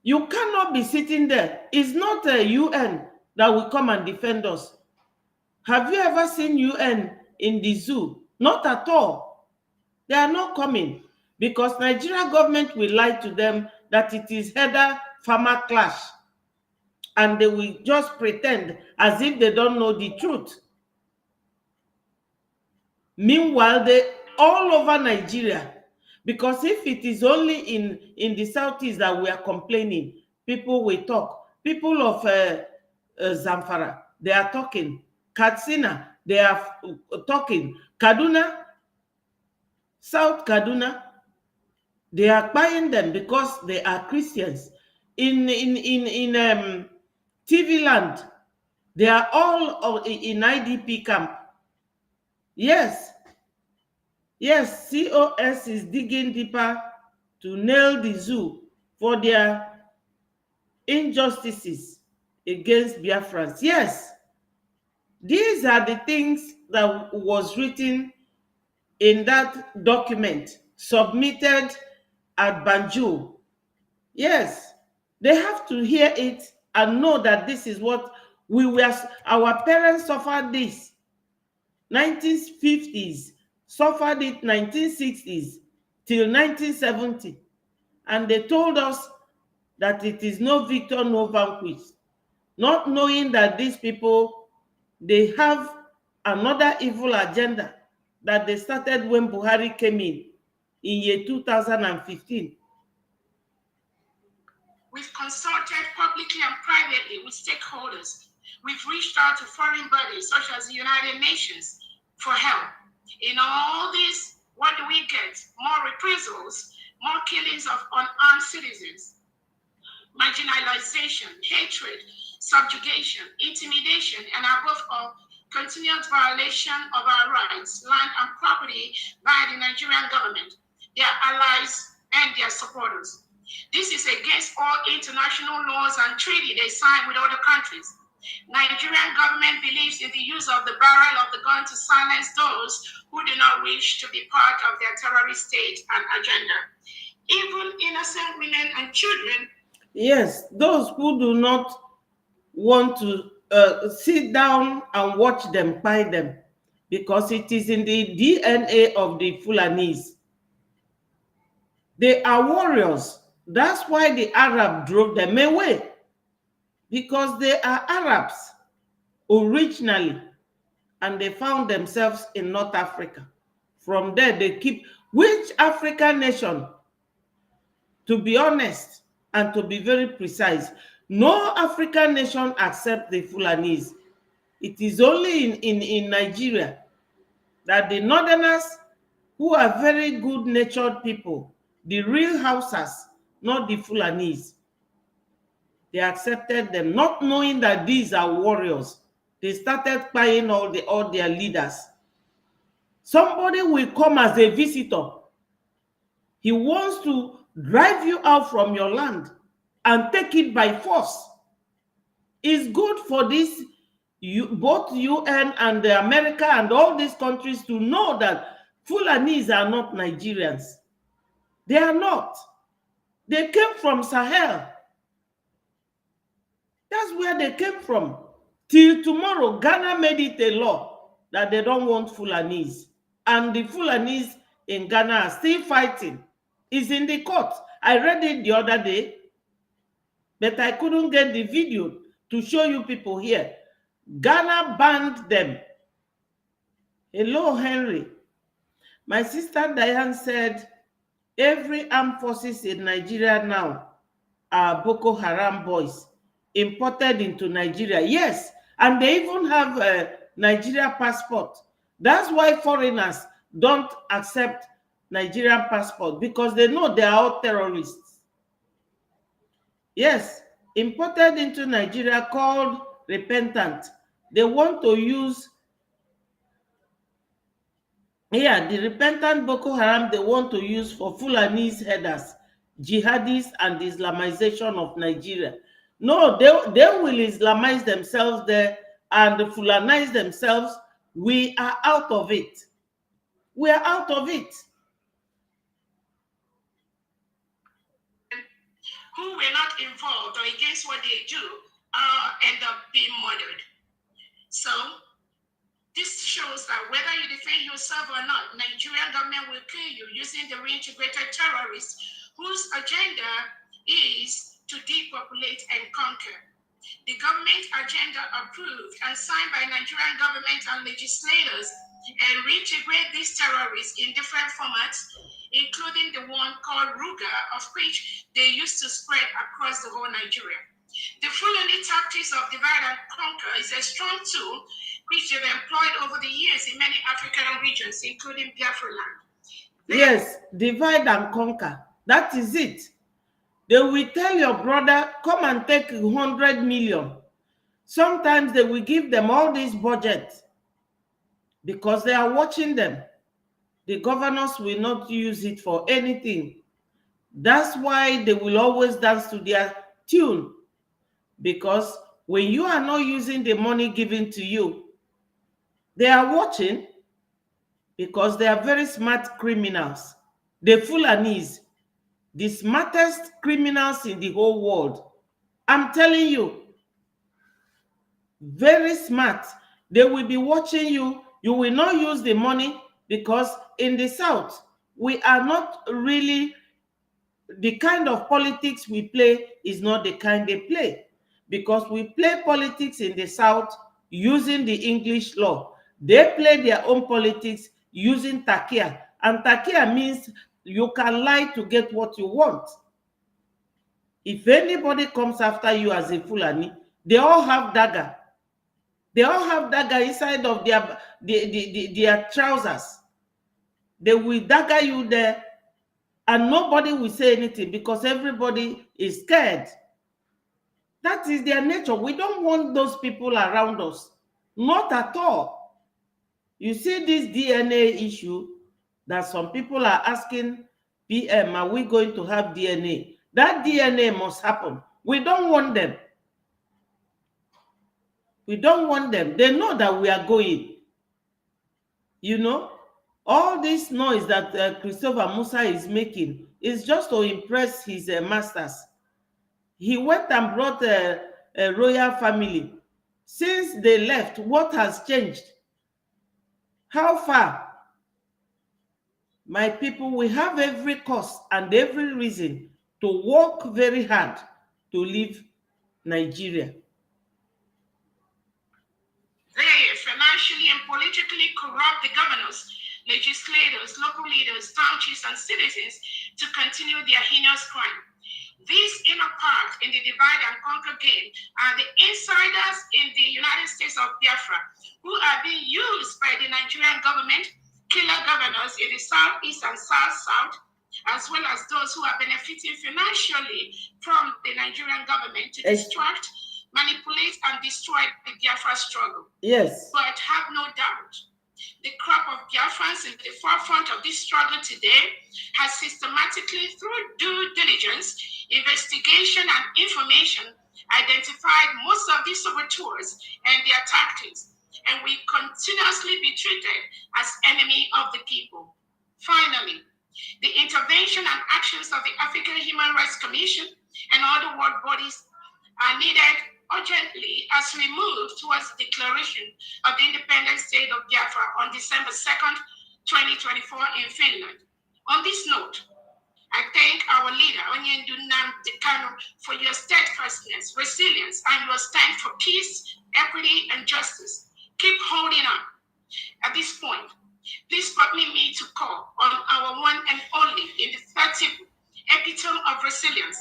You cannot be sitting there. It's not a UN that will come and defend us. Have you ever seen UN in the zoo? Not at all. They are not coming because Nigeria government will lie to them that it is herder-farmer clash. And they will just pretend as if they don't know the truth. Meanwhile, they all over Nigeria, because if it is only in the southeast that we are complaining, people will talk. People of Zamfara, they are talking. Katsina, they are talking. Kaduna, South Kaduna, they are buying them because they are Christians. In TV land, they are all in IDP camp. Yes, COS is digging deeper to nail the zoo for their injustices against Biafrans. Yes, these are the things that was written in that document submitted at Banjul. Yes, they have to hear it and know that this is what our parents suffered this. 1950s, suffered it 1960s till 1970. And they told us that it is no victor, no vanquished. Not knowing that these people, they have another evil agenda that they started when Buhari came in year 2015. We've consulted publicly and privately with stakeholders. We've reached out to foreign bodies such as the United Nations for help. In all this, what do we get? More reprisals, more killings of unarmed citizens, marginalization, hatred, subjugation, intimidation, and above all, continued violation of our rights, land and property by the Nigerian government, their allies, and their supporters. This is against all international laws and treaties they sign with other countries. Nigerian government believes in the use of the barrel of the gun to silence those who do not wish to be part of their terrorist state and agenda. Even innocent women and children. Yes, those who do not want to sit down and watch them buy them, because it is in the DNA of the Fulanese. They are warriors. That's why the Arab drove them away, because they are Arabs originally, and they found themselves in North Africa. From there, they keep, which African nation, to be honest and to be very precise, no African nation accepts the Fulanese. It is only in Nigeria that the Northerners, who are very good-natured people, the real Hausas, not the Fulanese, they accepted them, not knowing that these are warriors. they started buying all their leaders. Somebody will come as a visitor. He wants to drive you out from your land and take it by force. It's good for this, both UN and America and all these countries to know that Fulanis are not Nigerians. They are not. They came from Sahel. That's where they came from. Till tomorrow, Ghana made it a law that they don't want Fulanis. And the Fulanis in Ghana are still fighting. It's in the court. I read it the other day, but I couldn't get the video to show you people here. Ghana banned them. Hello, Henry. My sister Diane said, every armed forces in Nigeria now are Boko Haram boys imported into Nigeria. Yes, and they even have a Nigeria passport. That's why foreigners don't accept Nigerian passport, because they know they are all terrorists. Yes, imported into Nigeria, called repentant. They want to use, the repentant Boko Haram they want to use for Fulanese headers, jihadists, and the Islamization of Nigeria. No, they will Islamize themselves there and Fulanize themselves. We are out of it. We are out of it. Who were not involved or against what they do end up being murdered. So this shows that whether you defend yourself or not, Nigerian government will kill you using the reintegrated terrorists whose agenda is to depopulate and conquer. The government agenda approved and signed by Nigerian government and legislators and reintegrate these terrorists in different formats, including the one called Ruga, of which they used to spread across the whole Nigeria. The Fulani tactics of divide and conquer is a strong tool which they've employed over the years in many African regions, including Biafra land. Yes, divide and conquer. That is it. They will tell your brother, come and take 100 million. Sometimes they will give them all this budget because they are watching them. The governors will not use it for anything. That's why they will always dance to their tune. Because when you are not using the money given to you, they are watching, because they are very smart criminals. The Fulanis, the smartest criminals in the whole world. I'm telling you, very smart. They will be watching you. You will not use the money, because in the South, we are not really, the kind of politics we play is not the kind they play, because we play politics in the South using the English law. They play their own politics using takia, and takia means you can lie to get what you want. If anybody comes after you as a Fulani, they all have dagger. They all have dagger inside of their trousers. They will dagger you there, and nobody will say anything because everybody is scared. That is their nature. We don't want those people around us. Not at all. You see this DNA issue that some people are asking PM, are we going to have DNA? That DNA must happen. We don't want them. We don't want them. They know that we are going. You know, all this noise that Christopher Musa is making is just to impress his masters. He went and brought a royal family. Since they left, what has changed? How far? My people, we have every cause and every reason to work very hard to leave Nigeria. They financially and politically corrupt the governors, legislators, local leaders, town chiefs, and citizens to continue their heinous crime. These inner parts in the divide and conquer game are the insiders in the United States of Biafra, who are being used by the Nigerian government, killer governors in the southeast and south, as well as those who are benefiting financially from the Nigerian government to distract manipulate and destroy the Biafra struggle. Yes. But have no doubt, the crop of Biafrans in the forefront of this struggle today has systematically, through due diligence, investigation, and information, identified most of these saboteurs and their tactics, and will continuously be treated as enemy of the people. Finally, the intervention and actions of the African Human Rights Commission and other world bodies are needed urgently as we move towards the declaration of the independent state of Biafra on December 2nd, 2024 in Finland. On this note, I thank our leader, Onyendu Nnamdi Kanu, for your steadfastness, resilience, and your stand for peace, equity, and justice. Keep holding on. At this point, please permit me to call on our one and only indefatigable epitome of resilience,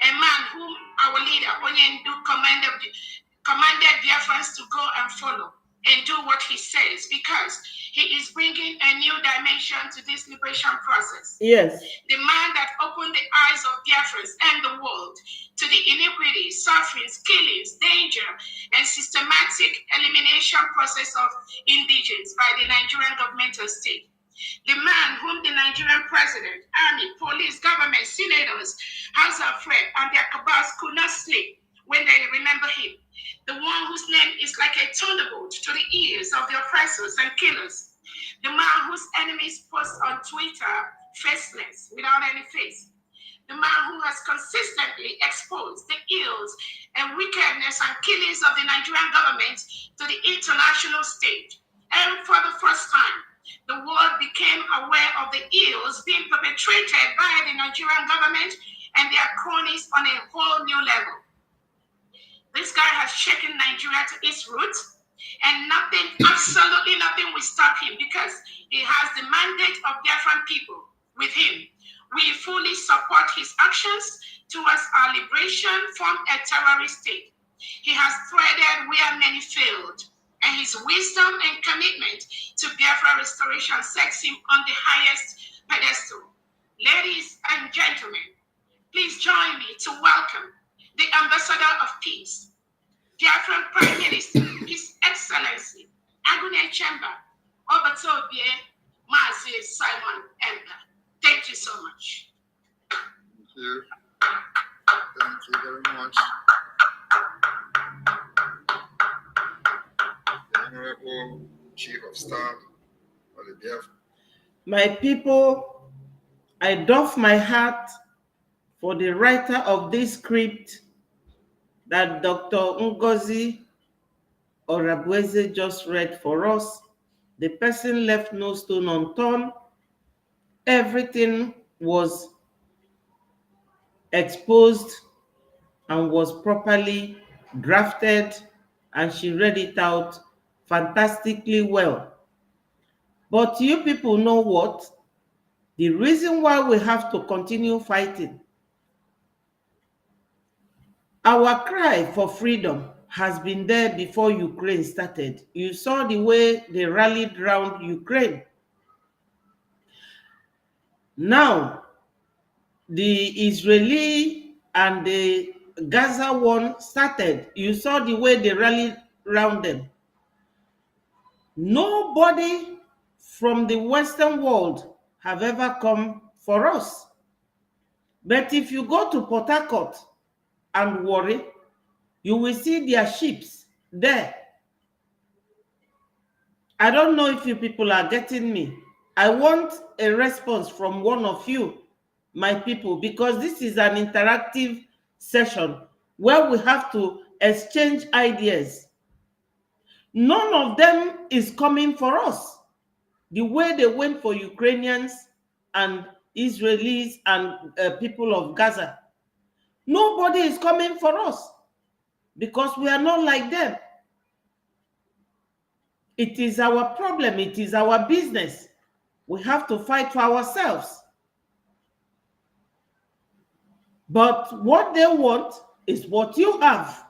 a man whom our leader, Onyendu, commanded Biafrans to go and follow and do what he says, because he is bringing a new dimension to this liberation process. Yes. The man that opened the eyes of Biafrans and the world to the iniquity, sufferings, killings, danger, and systematic elimination process of indigents by the Nigerian governmental state. The man whom the Nigerian president, army, police, government, senators, House of Rep, and their cabals could not sleep when they remember him. The one whose name is like a thunderbolt to the ears of the oppressors and killers. The man whose enemies post on Twitter faceless, without any face. The man who has consistently exposed the ills and wickedness and killings of the Nigerian government to the international stage. And for the first time, the world became aware of the ills being perpetrated by the Nigerian government and their cronies on a whole new level. This guy has shaken Nigeria to its roots, and nothing, absolutely nothing will stop him, because he has the mandate of Biafran people with him. We fully support his actions towards our liberation from a terrorist state. He has threaded where many failed, and his wisdom and commitment to Biafra restoration sets him on the highest pedestal. Ladies and gentlemen, please join me to welcome the Ambassador of Peace, Biafran Prime Minister, His Excellency, Agune Chemba, Obatobie, Mazi Simon Emba. Thank you so much. Thank you. Thank you very much. The Honorable Chief of Staff of the Biafra. My people, I doff my hat for the writer of this script that Dr. Ngozi Orabueze just read for us. The person left no stone unturned. Everything was exposed and was properly drafted, and she read it out fantastically well. But you people know what? The reason why we have to continue fighting, our cry for freedom has been there before Ukraine started. You saw the way they rallied around Ukraine. Now, the Israeli and the Gaza one started. You saw the way they rallied around them. Nobody from the Western world have ever come for us. But if you go to Port Harcourt and Warri, you will see their ships there. I don't know if you people are getting me. I want a response from one of you, my people, because this is an interactive session where we have to exchange ideas. None of them is coming for us the way they went for Ukrainians and Israelis and people of Gaza. Nobody is coming for us because we are not like them. It is our problem. It is our business. We have to fight for ourselves. But what they want is what you have.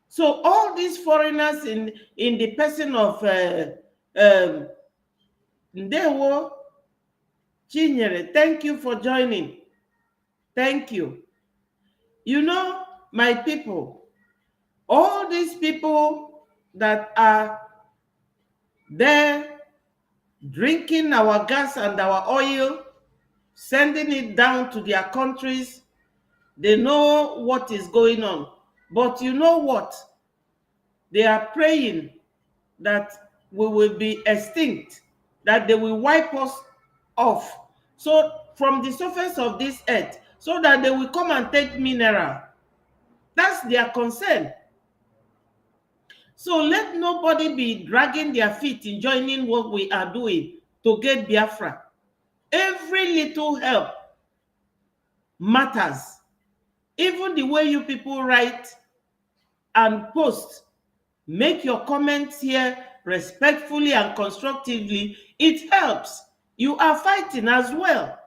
So all these foreigners in the person of Ndewo Chinyere, thank you for joining. Thank you. You know, my people, All these people that are there drinking our gas and our oil, sending it down to their countries, they know what is going on. But you know what? They are praying that we will be extinct, that they will wipe us off, so from the surface of this earth, so that they will come and take mineral. That's their concern. So let nobody be dragging their feet in joining what we are doing to get Biafra. Every little help matters. Even the way you people write and post, make your comments here respectfully and constructively, it helps. You are fighting as well.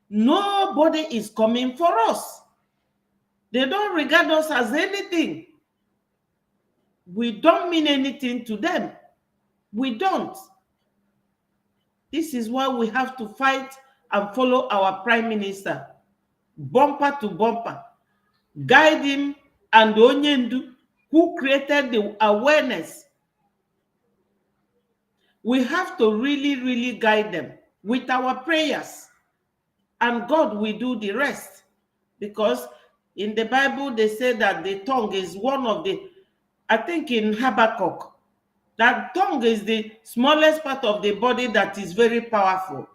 Nobody is coming for us. They don't regard us as anything. We don't mean anything to them. We don't. This is why we have to fight and follow our Prime Minister, bumper to bumper. Guide him and Onyendu, who created the awareness. We have to really, really guide them with our prayers. And God will do the rest. Because in the Bible, they say that the tongue is one of the, I think in Habakkuk, that tongue is the smallest part of the body that is very powerful.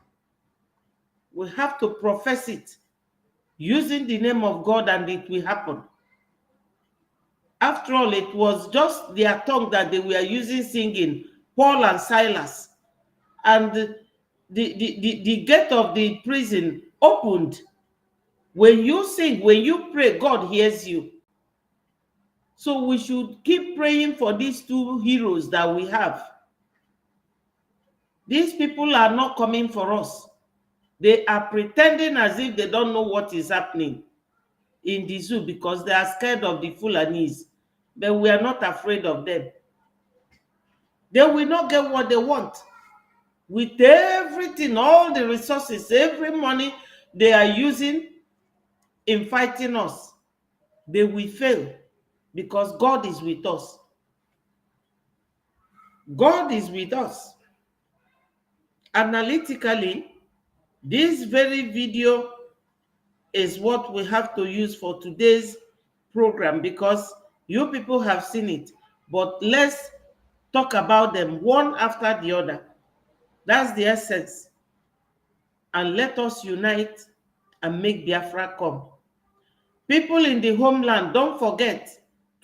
We have to profess it using the name of God, and it will happen. After all, it was just their tongue that they were using singing, Paul and Silas. And the gate of the prison opened. When you sing, when you pray, God hears you. So we should keep praying for these two heroes that we have. These people are not coming for us. They are pretending as if they don't know what is happening in the zoo because they are scared of the Fulanis. But we are not afraid of them. They will not get what they want. With everything, all the resources, every money they are using in fighting us, they will fail because God is with us. God is with us. Analytically, this very video is what we have to use for today's program because you people have seen it. But let's talk about them one after the other. That's the essence. And let us unite and make Biafra come. People in the homeland, don't forget,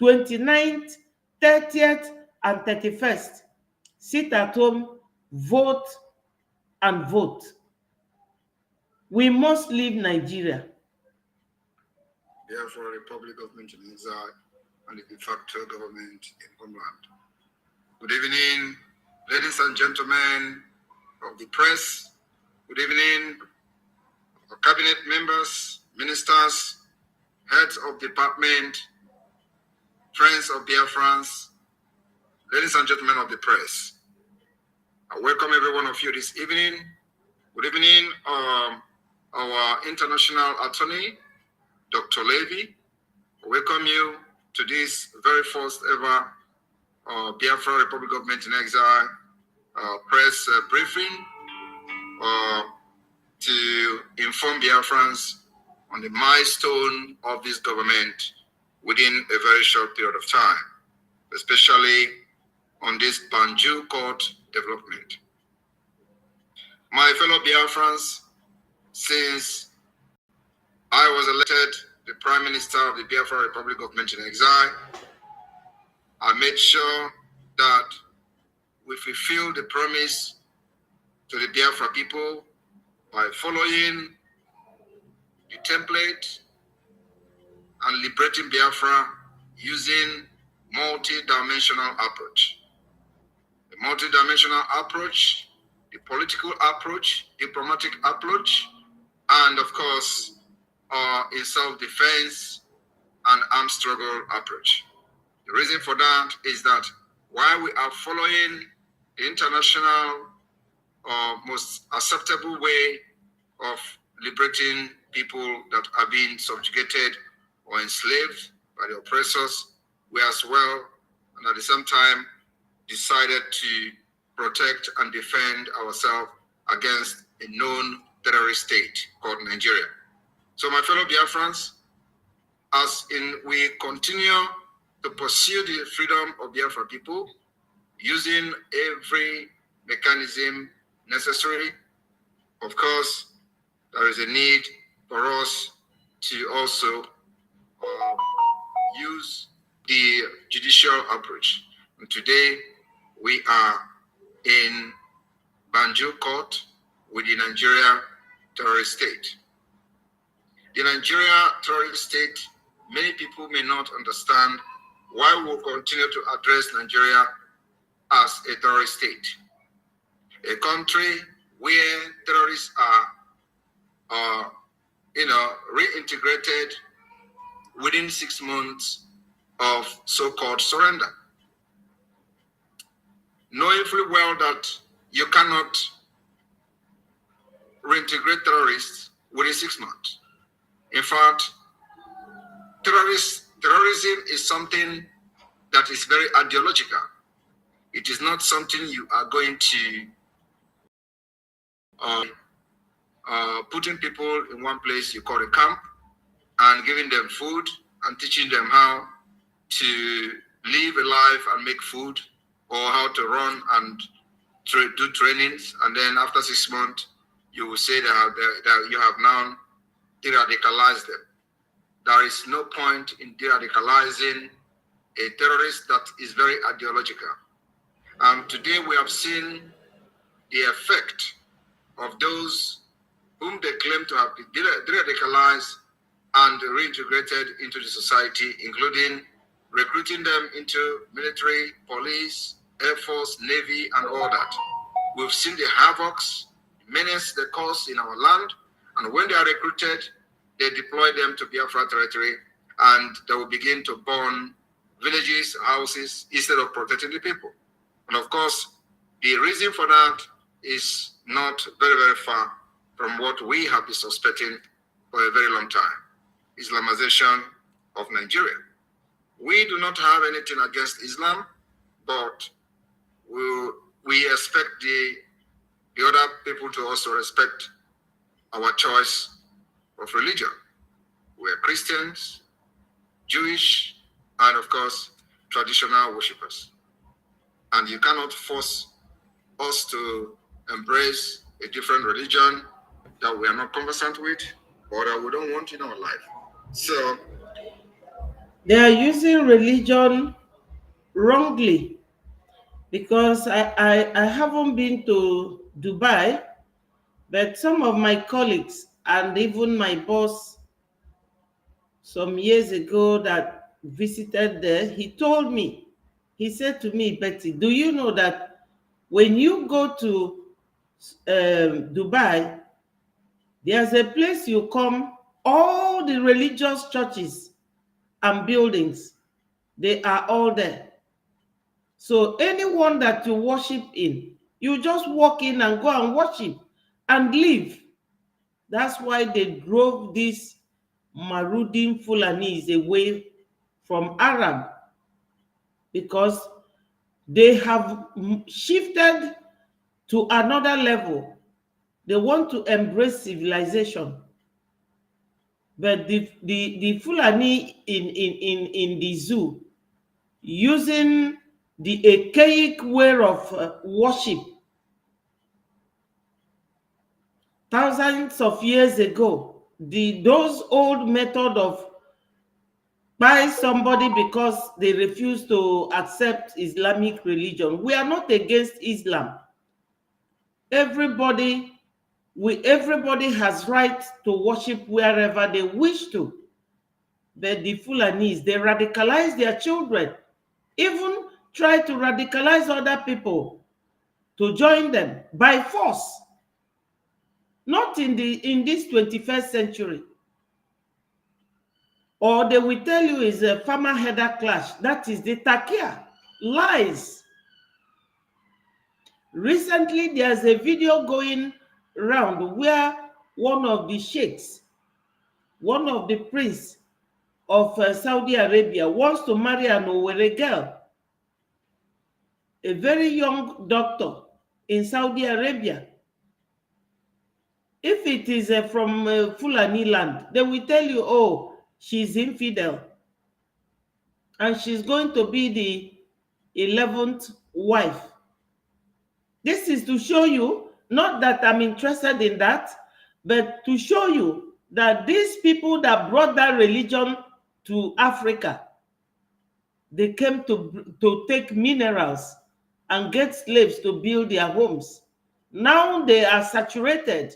29th, 30th, and 31st. Sit at home, vote, and vote. We must leave Nigeria. Biafra Republic of exile and the de facto government in homeland. Good evening, ladies and gentlemen of the press. Good evening, our cabinet members, ministers, heads of department, friends of Biafrans, ladies and gentlemen of the press. I welcome every one of you this evening. Good evening, our international attorney, Dr. Levy. I welcome you to this very first ever Biafra Republic Government in Exile press briefing to inform Biafrans on the milestone of this government within a very short period of time, especially on this Banjul court development. My fellow Biafrans, since I was elected the Prime Minister of the Biafra Republic Government in Exile, I made sure that we fulfill the promise to the Biafra people by following the template and liberating Biafra using multi-dimensional approach. The multi-dimensional approach, the political approach, diplomatic approach, and of course, in self-defense and armed struggle approach. The reason for that is that while we are following the international most acceptable way of liberating people that are being subjugated or enslaved by the oppressors, we as well, and at the same time, decided to protect and defend ourselves against a known terrorist state called Nigeria. So my fellow Biafrans, we continue to pursue the freedom of Biafra people using every mechanism necessary. Of course, there is a need for us to also use the judicial approach. And today, we are in Banjul court with the Nigeria terrorist state. The Nigeria terrorist state, many people may not understand why we will continue to address Nigeria as a terrorist state. A country where terrorists are reintegrated within 6 months of so-called surrender. Knowing fully well that you cannot reintegrate terrorists within 6 months. In fact, terrorism is something that is very ideological. It is not something you are going to putting people in one place you call a camp and giving them food and teaching them how to live a life and make food, or how to run and do trainings, and then after 6 months you will say that you have now de-radicalized them. There is no point in de-radicalizing a terrorist that is very ideological. Today we have seen the effect of those whom they claim to have been de-radicalized and reintegrated into the society, including recruiting them into military, police, Air Force, Navy, and all that. We've seen the havocs, menace they cause in our land, and when they are recruited, they deploy them to Biafra territory, and they will begin to burn villages, houses, instead of protecting the people. And of course, the reason for that is not very, very far from what we have been suspecting for a very long time: Islamization of Nigeria. We do not have anything against Islam, but we expect the other people to also respect our choice of religion. We are Christians, Jewish, and of course, traditional worshippers. And you cannot force us to embrace a different religion that we are not conversant with or that we don't want in our life. So they are using religion wrongly, because I haven't been to Dubai, but some of my colleagues and even my boss some years ago that visited there, he told me, he said to me, Betty, do you know that when you go to Dubai, there's a place you come, all the religious churches and buildings, they are all there. So anyone that you worship in, you just walk in and go and worship and leave. That's why they drove these Marudin Fulanis away from Arab, because they have shifted to another level. They want to embrace civilization. But the Fulani in the zoo, using the archaic way of worship thousands of years ago, those old method of buy somebody because they refuse to accept Islamic religion. We are not against Islam. Everybody has right to worship wherever they wish to. But the Fulanis, they radicalize their children, even try to radicalize other people to join them by force. Not in this 21st century. Or they will tell you is a farmer header clash. That is the takia. Lies. Recently, there's a video going around where one of the sheikhs, one of the priests, of Saudi Arabia wants to marry an Owerri girl, a very young doctor in Saudi Arabia. If it is from Fulani land, they will tell you, oh, she's infidel and she's going to be the 11th wife. This is to show you, not that I'm interested in that, but to show you that these people that brought that religion to Africa, they came to take minerals and get slaves to build their homes. Now they are saturated.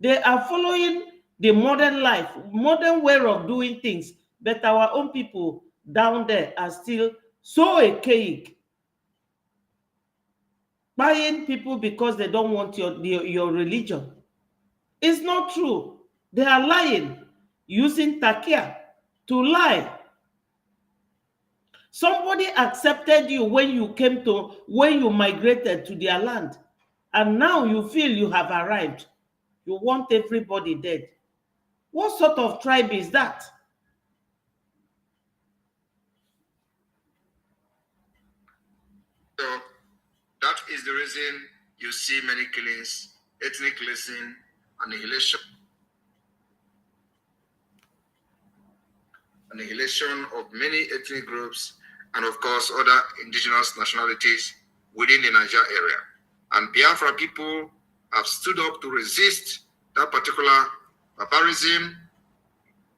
They are following the modern life, modern way of doing things, but our own people down there are still so archaic, buying people because they don't want your religion. It's not true. They are lying, using takia to lie. Somebody accepted you when you migrated to their land, and now you feel you have arrived. You want everybody dead. What sort of tribe is that? So that is the reason you see many killings, ethnic cleansing, annihilation of many ethnic groups, and of course other indigenous nationalities within the Niger area. And Biafra people have stood up to resist that particular barbarism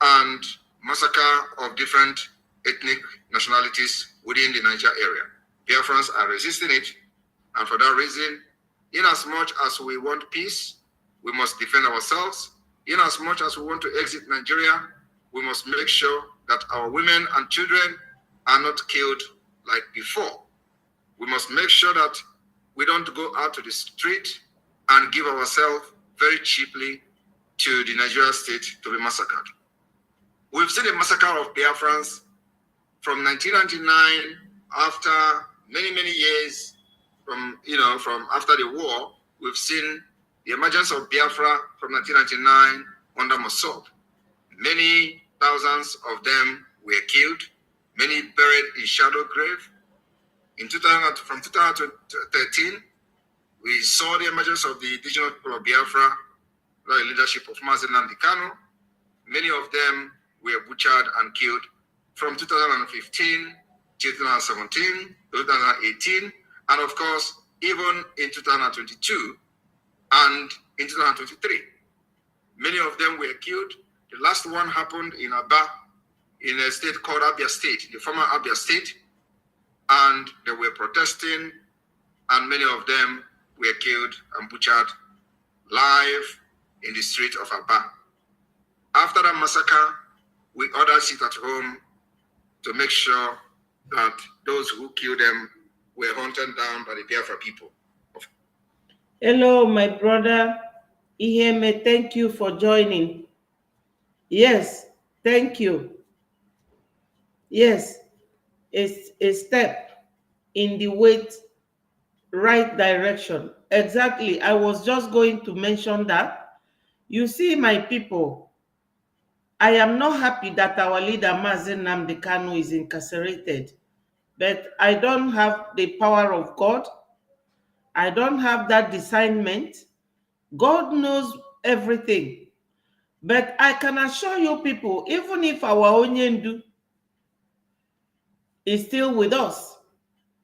and massacre of different ethnic nationalities within the Niger area. Biafrans are resisting it, and for that reason, in as much as we want peace, we must defend ourselves. In as much as we want to exit Nigeria, we must make sure that our women and children are not killed like before. We must make sure that we don't go out to the street and give ourselves very cheaply to the Nigeria state to be massacred. We've seen a massacre of Biafrans from 1999, after many years from after the war. We've seen the emergence of Biafra from 1999 under Mossad. Many thousands of them were killed, many buried in shallow grave. From 2013, we saw the emergence of the indigenous people of Biafra under the leadership of Mazi Nnamdi Kanu. Many of them were butchered and killed from 2015 to 2017, 2018, and of course, even in 2022 and in 2023. Many of them were killed. The last one happened in Aba, in a state called Abia State, the former Abia State, and they were protesting, and many of them were killed and butchered live in the street of Aba. After that massacre, we ordered sit at home to make sure that those who killed them were hunted down by the Biafra people. Hello, my brother Iheme, thank you for joining. Yes, thank you. Yes, it's a step in the right direction. Exactly. I was just going to mention that. You see, my people, I am not happy that our leader Mazi Nnamdi Kanu is incarcerated, but I don't have the power of God. I don't have that discernment. God knows everything. But I can assure you people, even if our Onyendu is still with us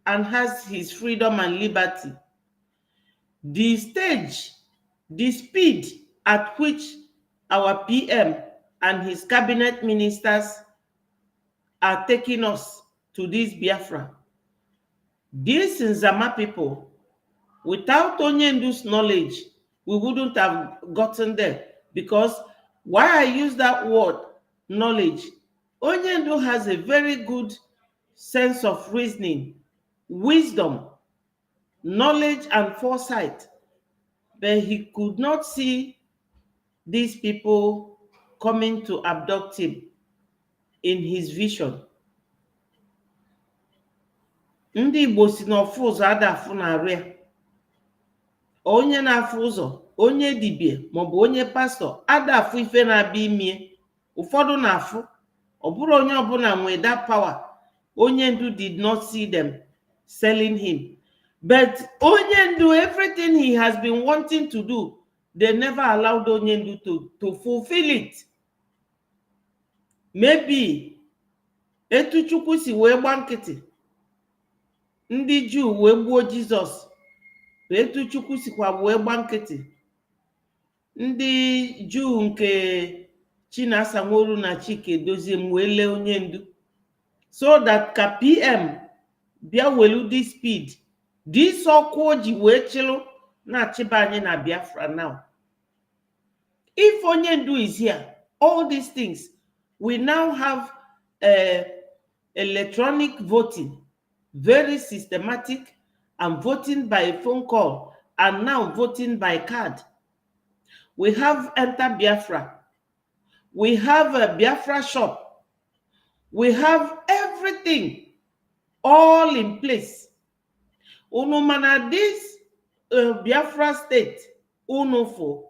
and has his freedom and liberty, the stage, the speed at which our PM and his cabinet ministers are taking us to this Biafra, these Nzama people, without Onyendu's knowledge, we wouldn't have gotten there. Because why I use that word, knowledge, Onyendu has a very good sense of reasoning, wisdom, knowledge, and foresight. But he could not see these people coming to abduct him in his vision. Ndị Igbo si n'ọfụ ụzọ adafụ na-arụ ya. Onye na-afụ ụzọ, onye dibịa maọbụ onye pastọ adafụ ife na-abịa imie. Ụfọdụ na-afụ, Oburu onye ọbụla with that power. Onyendu did not see them selling him. But Onyendu, everything he has been wanting to do, they never allowed Onyendu to fulfill it. Maybe etu Chukwu si wee gba nkịtị ndị Juu wee gbuo Jizọs, etu Chukwu sikwa wee gba nkịtị ndị Juu nke Chinasa Nworu na Chike Dozie wee lee Onyendu, so that ka PM bịa welu this speed, this ọkụ ji wee chịlụ na-achịba anyị na Biafra now. If Onyendu is here, all these things, we now have electronic voting, very systematic, and voting by phone call, and now voting by card. We have Enter Biafra. We have a Biafra shop. We have everything all in place. Unumana this Biafra state, unofo,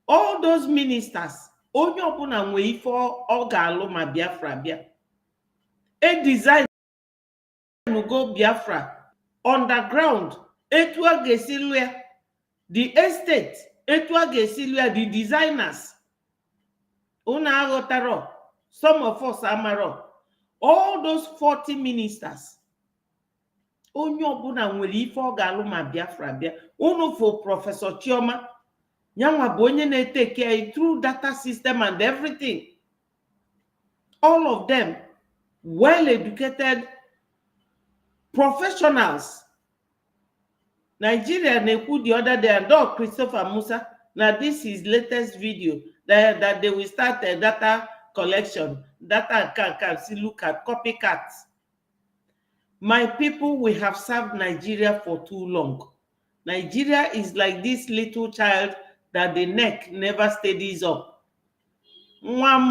all those ministers, onye ọbụla nwe ife ọ ga-alụ ma Biafra bịa. A design to go Biafra underground, etu a ga-esi lụ ya, the estate, etu a ga-esi lụ ya, the designers. Una aghọtara, some of us amaro, all those 40 ministers. Onye ọbụla nwere ife ọ ga-alụ ma Biafra bịa. Unu for Professor Chioma, yanwa bụ onye na-take care through data system and everything. All of them well-educated professionals. Nigeria na-ekwu the other day, and Dr. Christopher Musa, now this is latest video that they will start a data collection. Data can see, look at copycats. My people, we have served Nigeria for too long. Nigeria is like this little child that the neck never steadies up. We have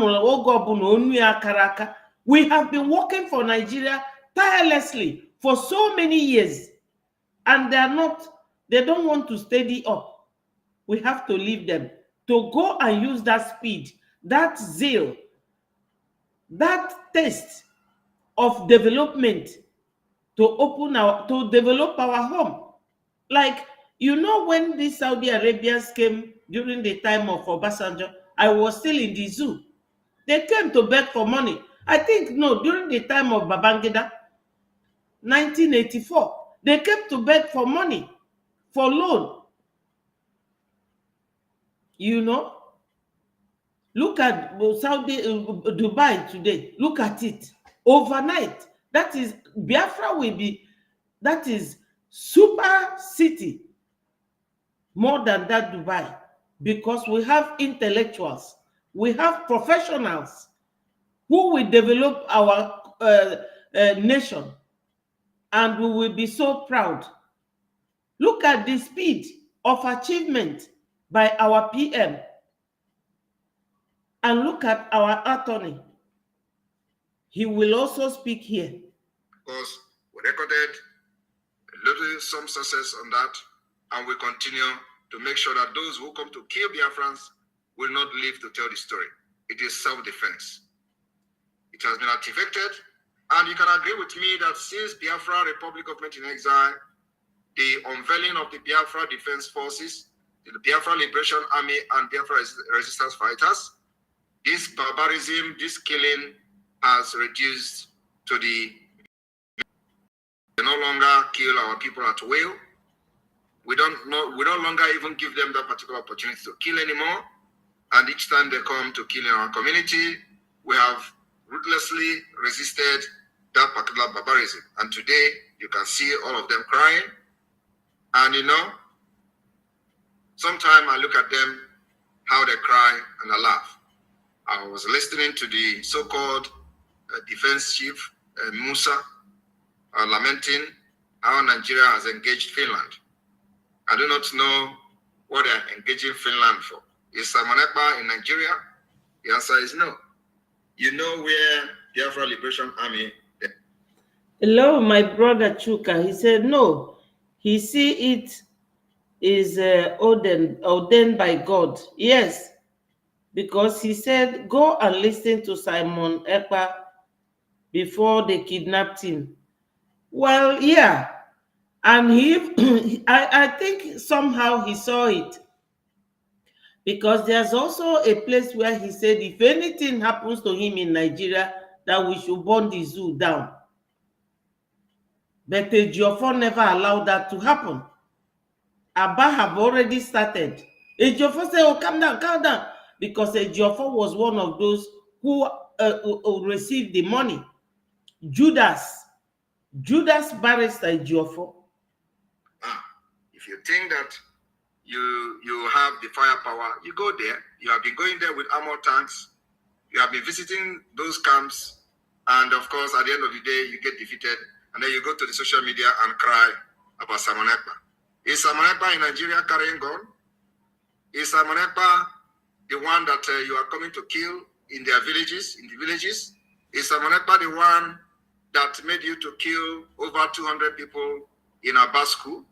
been working for Nigeria tirelessly for so many years, and they don't want to steady up. We have to leave them to go and use that speed, that zeal, that taste of development to develop our home. Like, you know, when the Saudi Arabians came during the time of Obasanjo, I was still in the zoo. They came to beg for money. I think, no, during the time of Babangida, 1984, they came to beg for money, for loan. You know, look at Saudi, Dubai today. Look at it. Overnight, that is, Biafra will be, that is super city more than that Dubai, because we have intellectuals, we have professionals who will develop our nation, and we will be so proud. Look at the speed of achievement by our PM, and look at our attorney. He will also speak here. Because we recorded some success on that, and we continue to make sure that those who come to kill Biafrans will not live to tell the story. It is self-defense. It has been activated, and you can agree with me that since Biafra Republic Government in Exile, the unveiling of the Biafra Defense Forces, the Biafra Liberation Army, and Biafra Resistance Fighters, this barbarism, this killing has reduced to the we no longer kill our people at will. We no longer even give them that particular opportunity to kill anymore. And each time they come to kill in our community, we have ruthlessly resisted that particular barbarism. And today, you can see all of them crying. And you know, sometimes I look at them, how they cry, and I laugh. I was listening to the so-called defense chief, Musa, lamenting how Nigeria has engaged Finland. I do not know what they are engaging Finland for. Is Simon Ekpa in Nigeria? The answer is no. You know where the Biafra Liberation Army... Hello, my brother Chuka. He said no. He see it is ordained by God. Yes, because he said, go and listen to Simon Ekpa before they kidnapped him. Well, yeah. And I think somehow he saw it. Because there's also a place where he said, if anything happens to him in Nigeria, that we should burn the zoo down. But Ejiofor never allowed that to happen. Abba have already started. Ejiofor said, oh, calm down. Because Ejiofor was one of those who received the money. Judas barrister Ejiofor. If you think that you have the firepower, you go there. You have been going there with armor tanks. You have been visiting those camps. And of course, at the end of the day, you get defeated. And then you go to the social media and cry about Simon Ekpa. Is Simon Ekpa in Nigeria carrying gun? Is Simon Ekpa the one that you are coming to kill in their villages, in the villages? Is Simon Ekpa the one that made you to kill over 200 people in Abba school?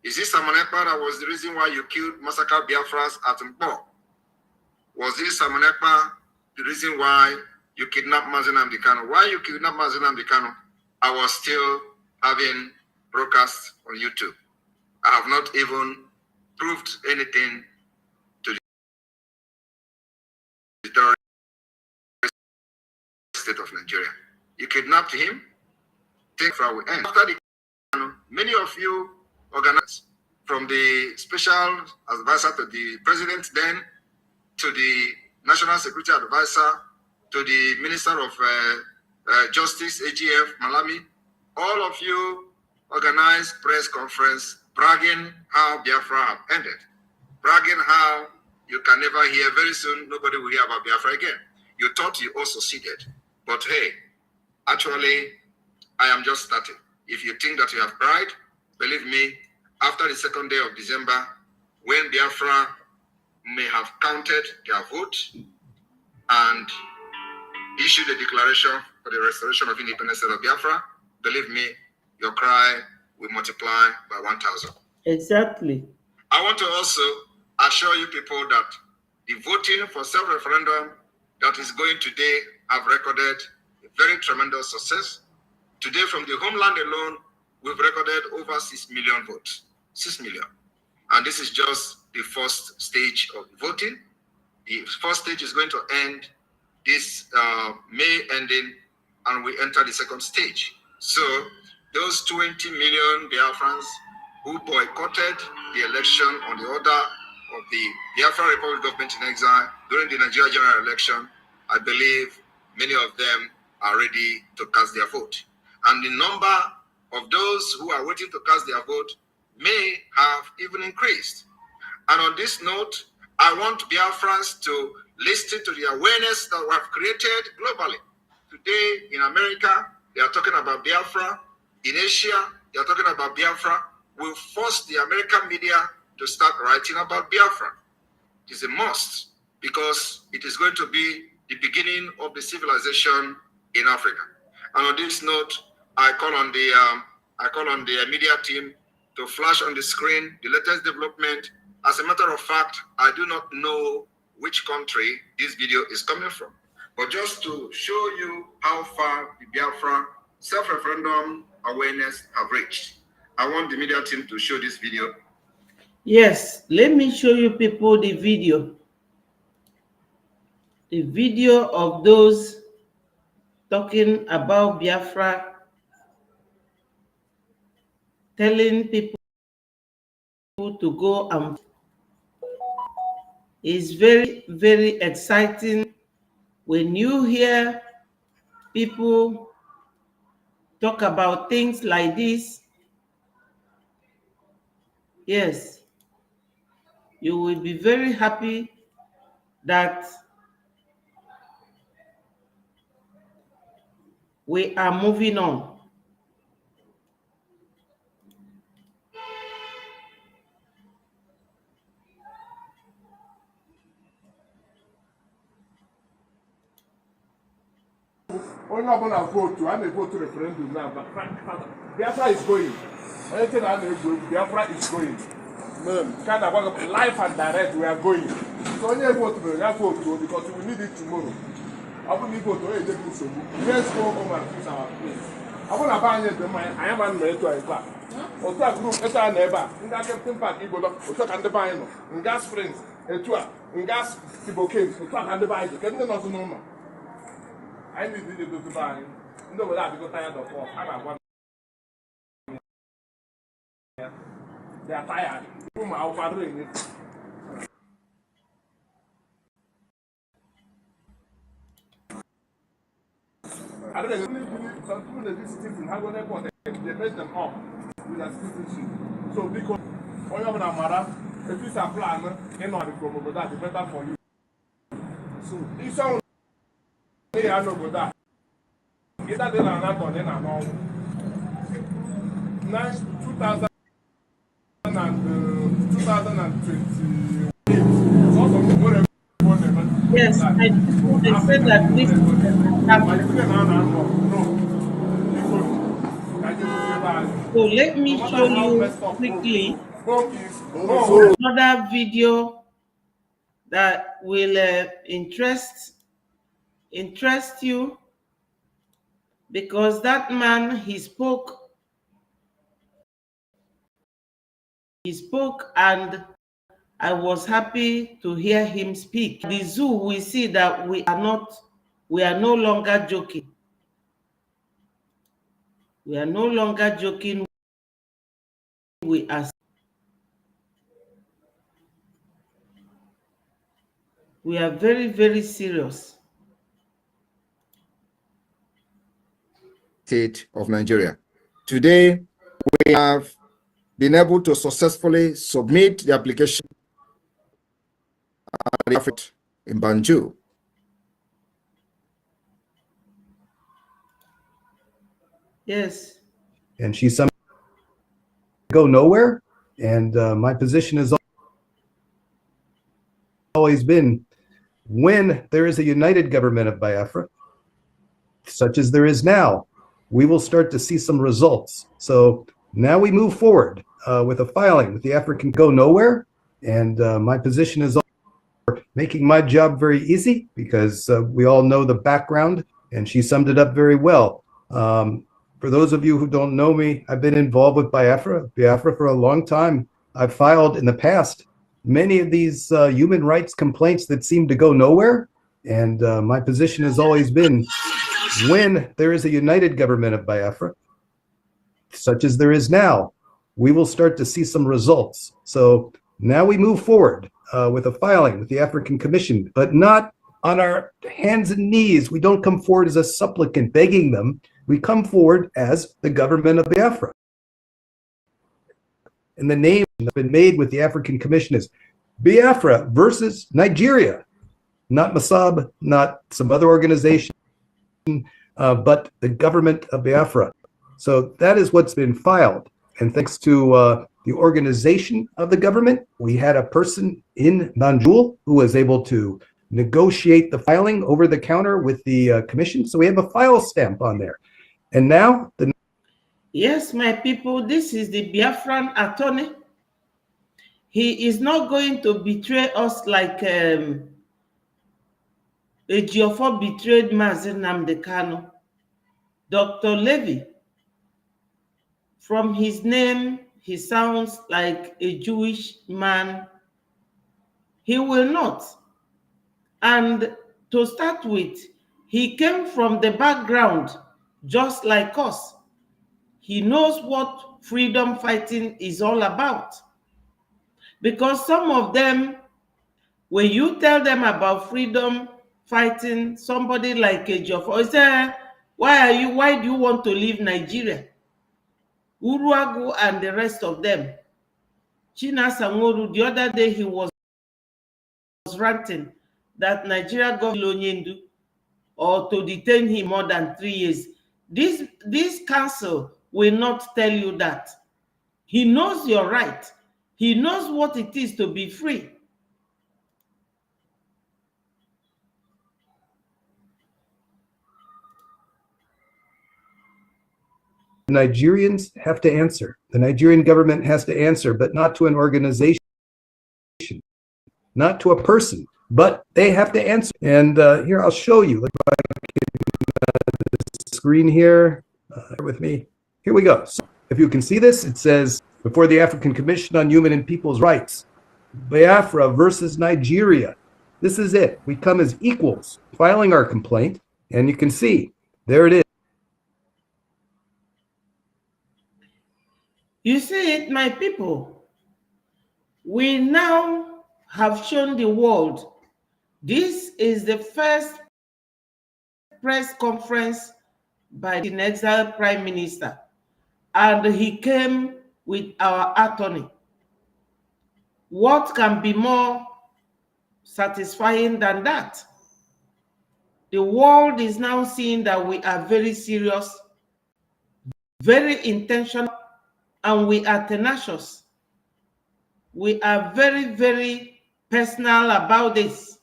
Is this Simon Ekpa that was the reason why you killed massacre Biafras at Mpo? Was this Simon Ekpa the reason why you kidnapped Mazi Nnamdi Kanu? Why you kidnapped Mazi Nnamdi Kanu? I was still having broadcasts on YouTube. I have not even proved anything to the terrorist state of Nigeria. You kidnapped him. Think for our end. After the many of you organized, from the special advisor to the president then, to the national security advisor, to the minister of justice, AGF, Malami, all of you organized press conference bragging how Biafra have ended, bragging how you can never hear, very soon nobody will hear about Biafra again. You thought you all succeeded, but hey, actually, I am just starting. If you think that you have pride, believe me, after the second day of December, when Biafra may have counted their vote and issued a declaration for the restoration of independence of Biafra, believe me, your cry will multiply by 1,000. Exactly. I want to also assure you people that the voting for self-referendum that is going today have recorded a very tremendous success. Today, from the homeland alone, we've recorded over 6 million votes. 6 million. And this is just the first stage of voting. The first stage is going to end this May ending, and we enter the second stage. So those 20 million Biafrans who boycotted the election on the order of the Biafra Republic government in exile during the Nigeria general election, I believe many of them are ready to cast their vote. And the number of those who are waiting to cast their vote may have even increased. And on this note, I want Biafrans to listen to the awareness that we have created globally. Today in America, they are talking about Biafra. In Asia, they are talking about Biafra. We'll force the American media to start writing about Biafra. It is a must, because it is going to be the beginning of the civilization in Africa. And on this note, I call on the media team to flash on the screen the latest development. As a matter of fact, I do not know which country this video is coming from, but just to show you how far the Biafra self-referendum awareness have reached, I want the media team to show this video. Yes, let me show you people the video. The video of those talking about Biafra, telling people to go and is very, very exciting when you hear people talk about things like this. Yes, you will be very happy that we are moving on. Only about vote to a vote to referendum now, but Biafra is going. Anything I know, Biafra is going. Kind of life and direct, we are going. So onye vote ya vote because we need it tomorrow. Abu ni vote onye dey so. Let's go home and fix our place. Abu na ba anye dey man, anya ba no eto Ekpa. Otu a group eta na eba, nga Captain Park Igbo otu ka ndị ba anyị nọ. Nga Springs etu a, nga Tibo Caves otu ka ndị ba anyị. Ke ndị nọ so n'ụlọ. Anyị need to do ba anyị. Ndị obodo abịgo tired of work. A ga-agwa they are tired. Room overrated. I don't know. Some people that visit citizens, how they put they mess them up with their citizenship. So because all you have a matter, if it's a plan, you know the that is better for you. So if someone they are no good that, either they are not or they are not. Now 2000 and 2020. Yes, I said that this so let me show you quickly another video that will interest you, because that man, he spoke and I was happy to hear him speak. At the zoo, we see that we are no longer joking. We are no longer joking. We are very, very serious. State of Nigeria. Today, we have been able to successfully submit the application in Banjul. Yes. And she's some go nowhere. And my position has always been, when there is a united government of Biafra, such as there is now, we will start to see some results. So now we move forward with a filing with the African go nowhere. And my position is making my job very easy, because we all know the background, and she summed it up very well. For those of you who don't know me, I've been involved with Biafra for a long time. I've filed in the past many of these human rights complaints that seem to go nowhere. And my position has always been, when there is a united government of Biafra, such as there is now, we will start to see some results. So now we move forward with a filing with the African Commission, but not on our hands and knees. We don't come forward as a supplicant begging them. We come forward as the government of Biafra. And the name that's been made with the African Commission is Biafra versus Nigeria, not Masab, not some other organization, but the government of Biafra. So that is what's been filed. And thanks to the organization of the government, we had a person in Banjul who was able to negotiate the filing over the counter with the commission. So we have a file stamp on there. And now the Yes, my people, this is the Biafran attorney. He is not going to betray us like Ejiofor betrayed Mazen Nnamdi Kanu. Dr. Levy, from his name, he sounds like a Jewish man. He will not. And to start with, he came from the background just like us. He knows what freedom fighting is all about. Because some of them, when you tell them about freedom fighting, somebody like Ejiofor say, why do you want to leave Nigeria? Uruagu and the rest of them. China Sangoru, the other day he was ranting that Nigeria government or to detain him more than 3 years. This council will not tell you that. He knows your right. He knows what it is to be free. Nigerians have to answer. The Nigerian government has to answer, but not to an organization. not to a person, but they have to answer. And here, I'll show you. Look at the screen here with me. Here we go. So if you can see this, it says, before the African Commission on Human and People's Rights, Biafra versus Nigeria. This is it. We come as equals, filing our complaint, and you can see, there it is. You see it, my people. We now have shown the world this is the first press conference by the in-exile Prime Minister, and he came with our attorney. What can be more satisfying than that? The world is now seeing that we are very serious, very intentional, and we are tenacious. We are very, very personal about this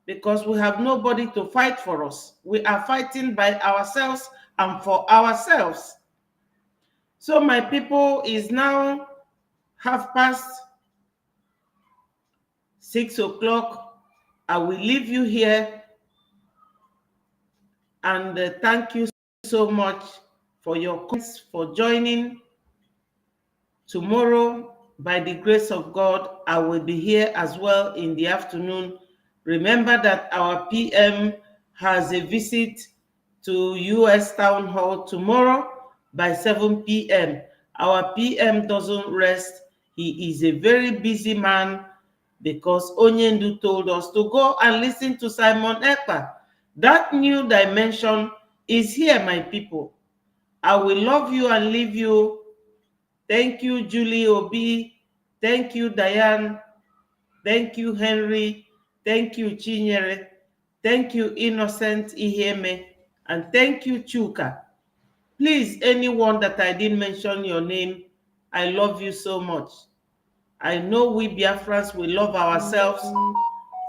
because we have nobody to fight for us. We are fighting by ourselves and for ourselves. So my people, is now 6:30. I will leave you here, and thank you so much for your comments, for joining. Tomorrow, by the grace of God, I will be here as well in the afternoon. Remember that our PM has a visit to US Town Hall tomorrow by 7 p.m. Our PM doesn't rest. He is a very busy man because Onyendu told us to go and listen to Simon Ekpa. That new dimension is here, my people. I will love you and leave you. Thank you, Julie Obi. Thank you, Diane. Thank you, Henry. Thank you, Chinyere. Thank you, Innocent Iheme. And thank you, Chuka. Please, anyone that I didn't mention your name, I love you so much. I know we Biafrans, we love ourselves.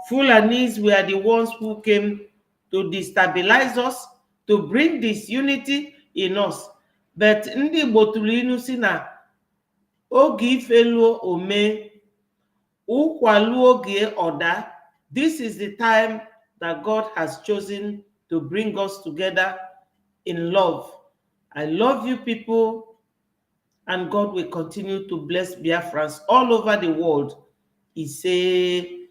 Fulanis, we are the ones who came to destabilize us, to bring disunity in us. But ndị Botulinu si na oge ifeluo ome, ukwalu oge oda. This is the time that God has chosen to bring us together in love. I love you people, and God will continue to bless Biafrans all over the world. He say,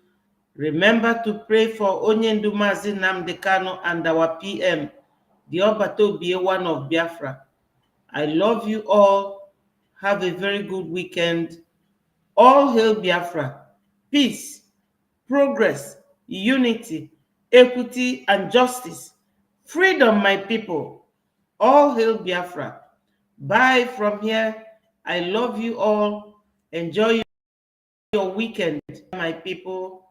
remember to pray for Onyendu Mazi Nnamdi Kanu and our PM, the Obato be one of Biafra. I love you all. Have a very good weekend. All hail Biafra. Peace, progress, unity, equity, and justice. Freedom, my people. All hail Biafra. Bye from here. I love you all. Enjoy your weekend, my people.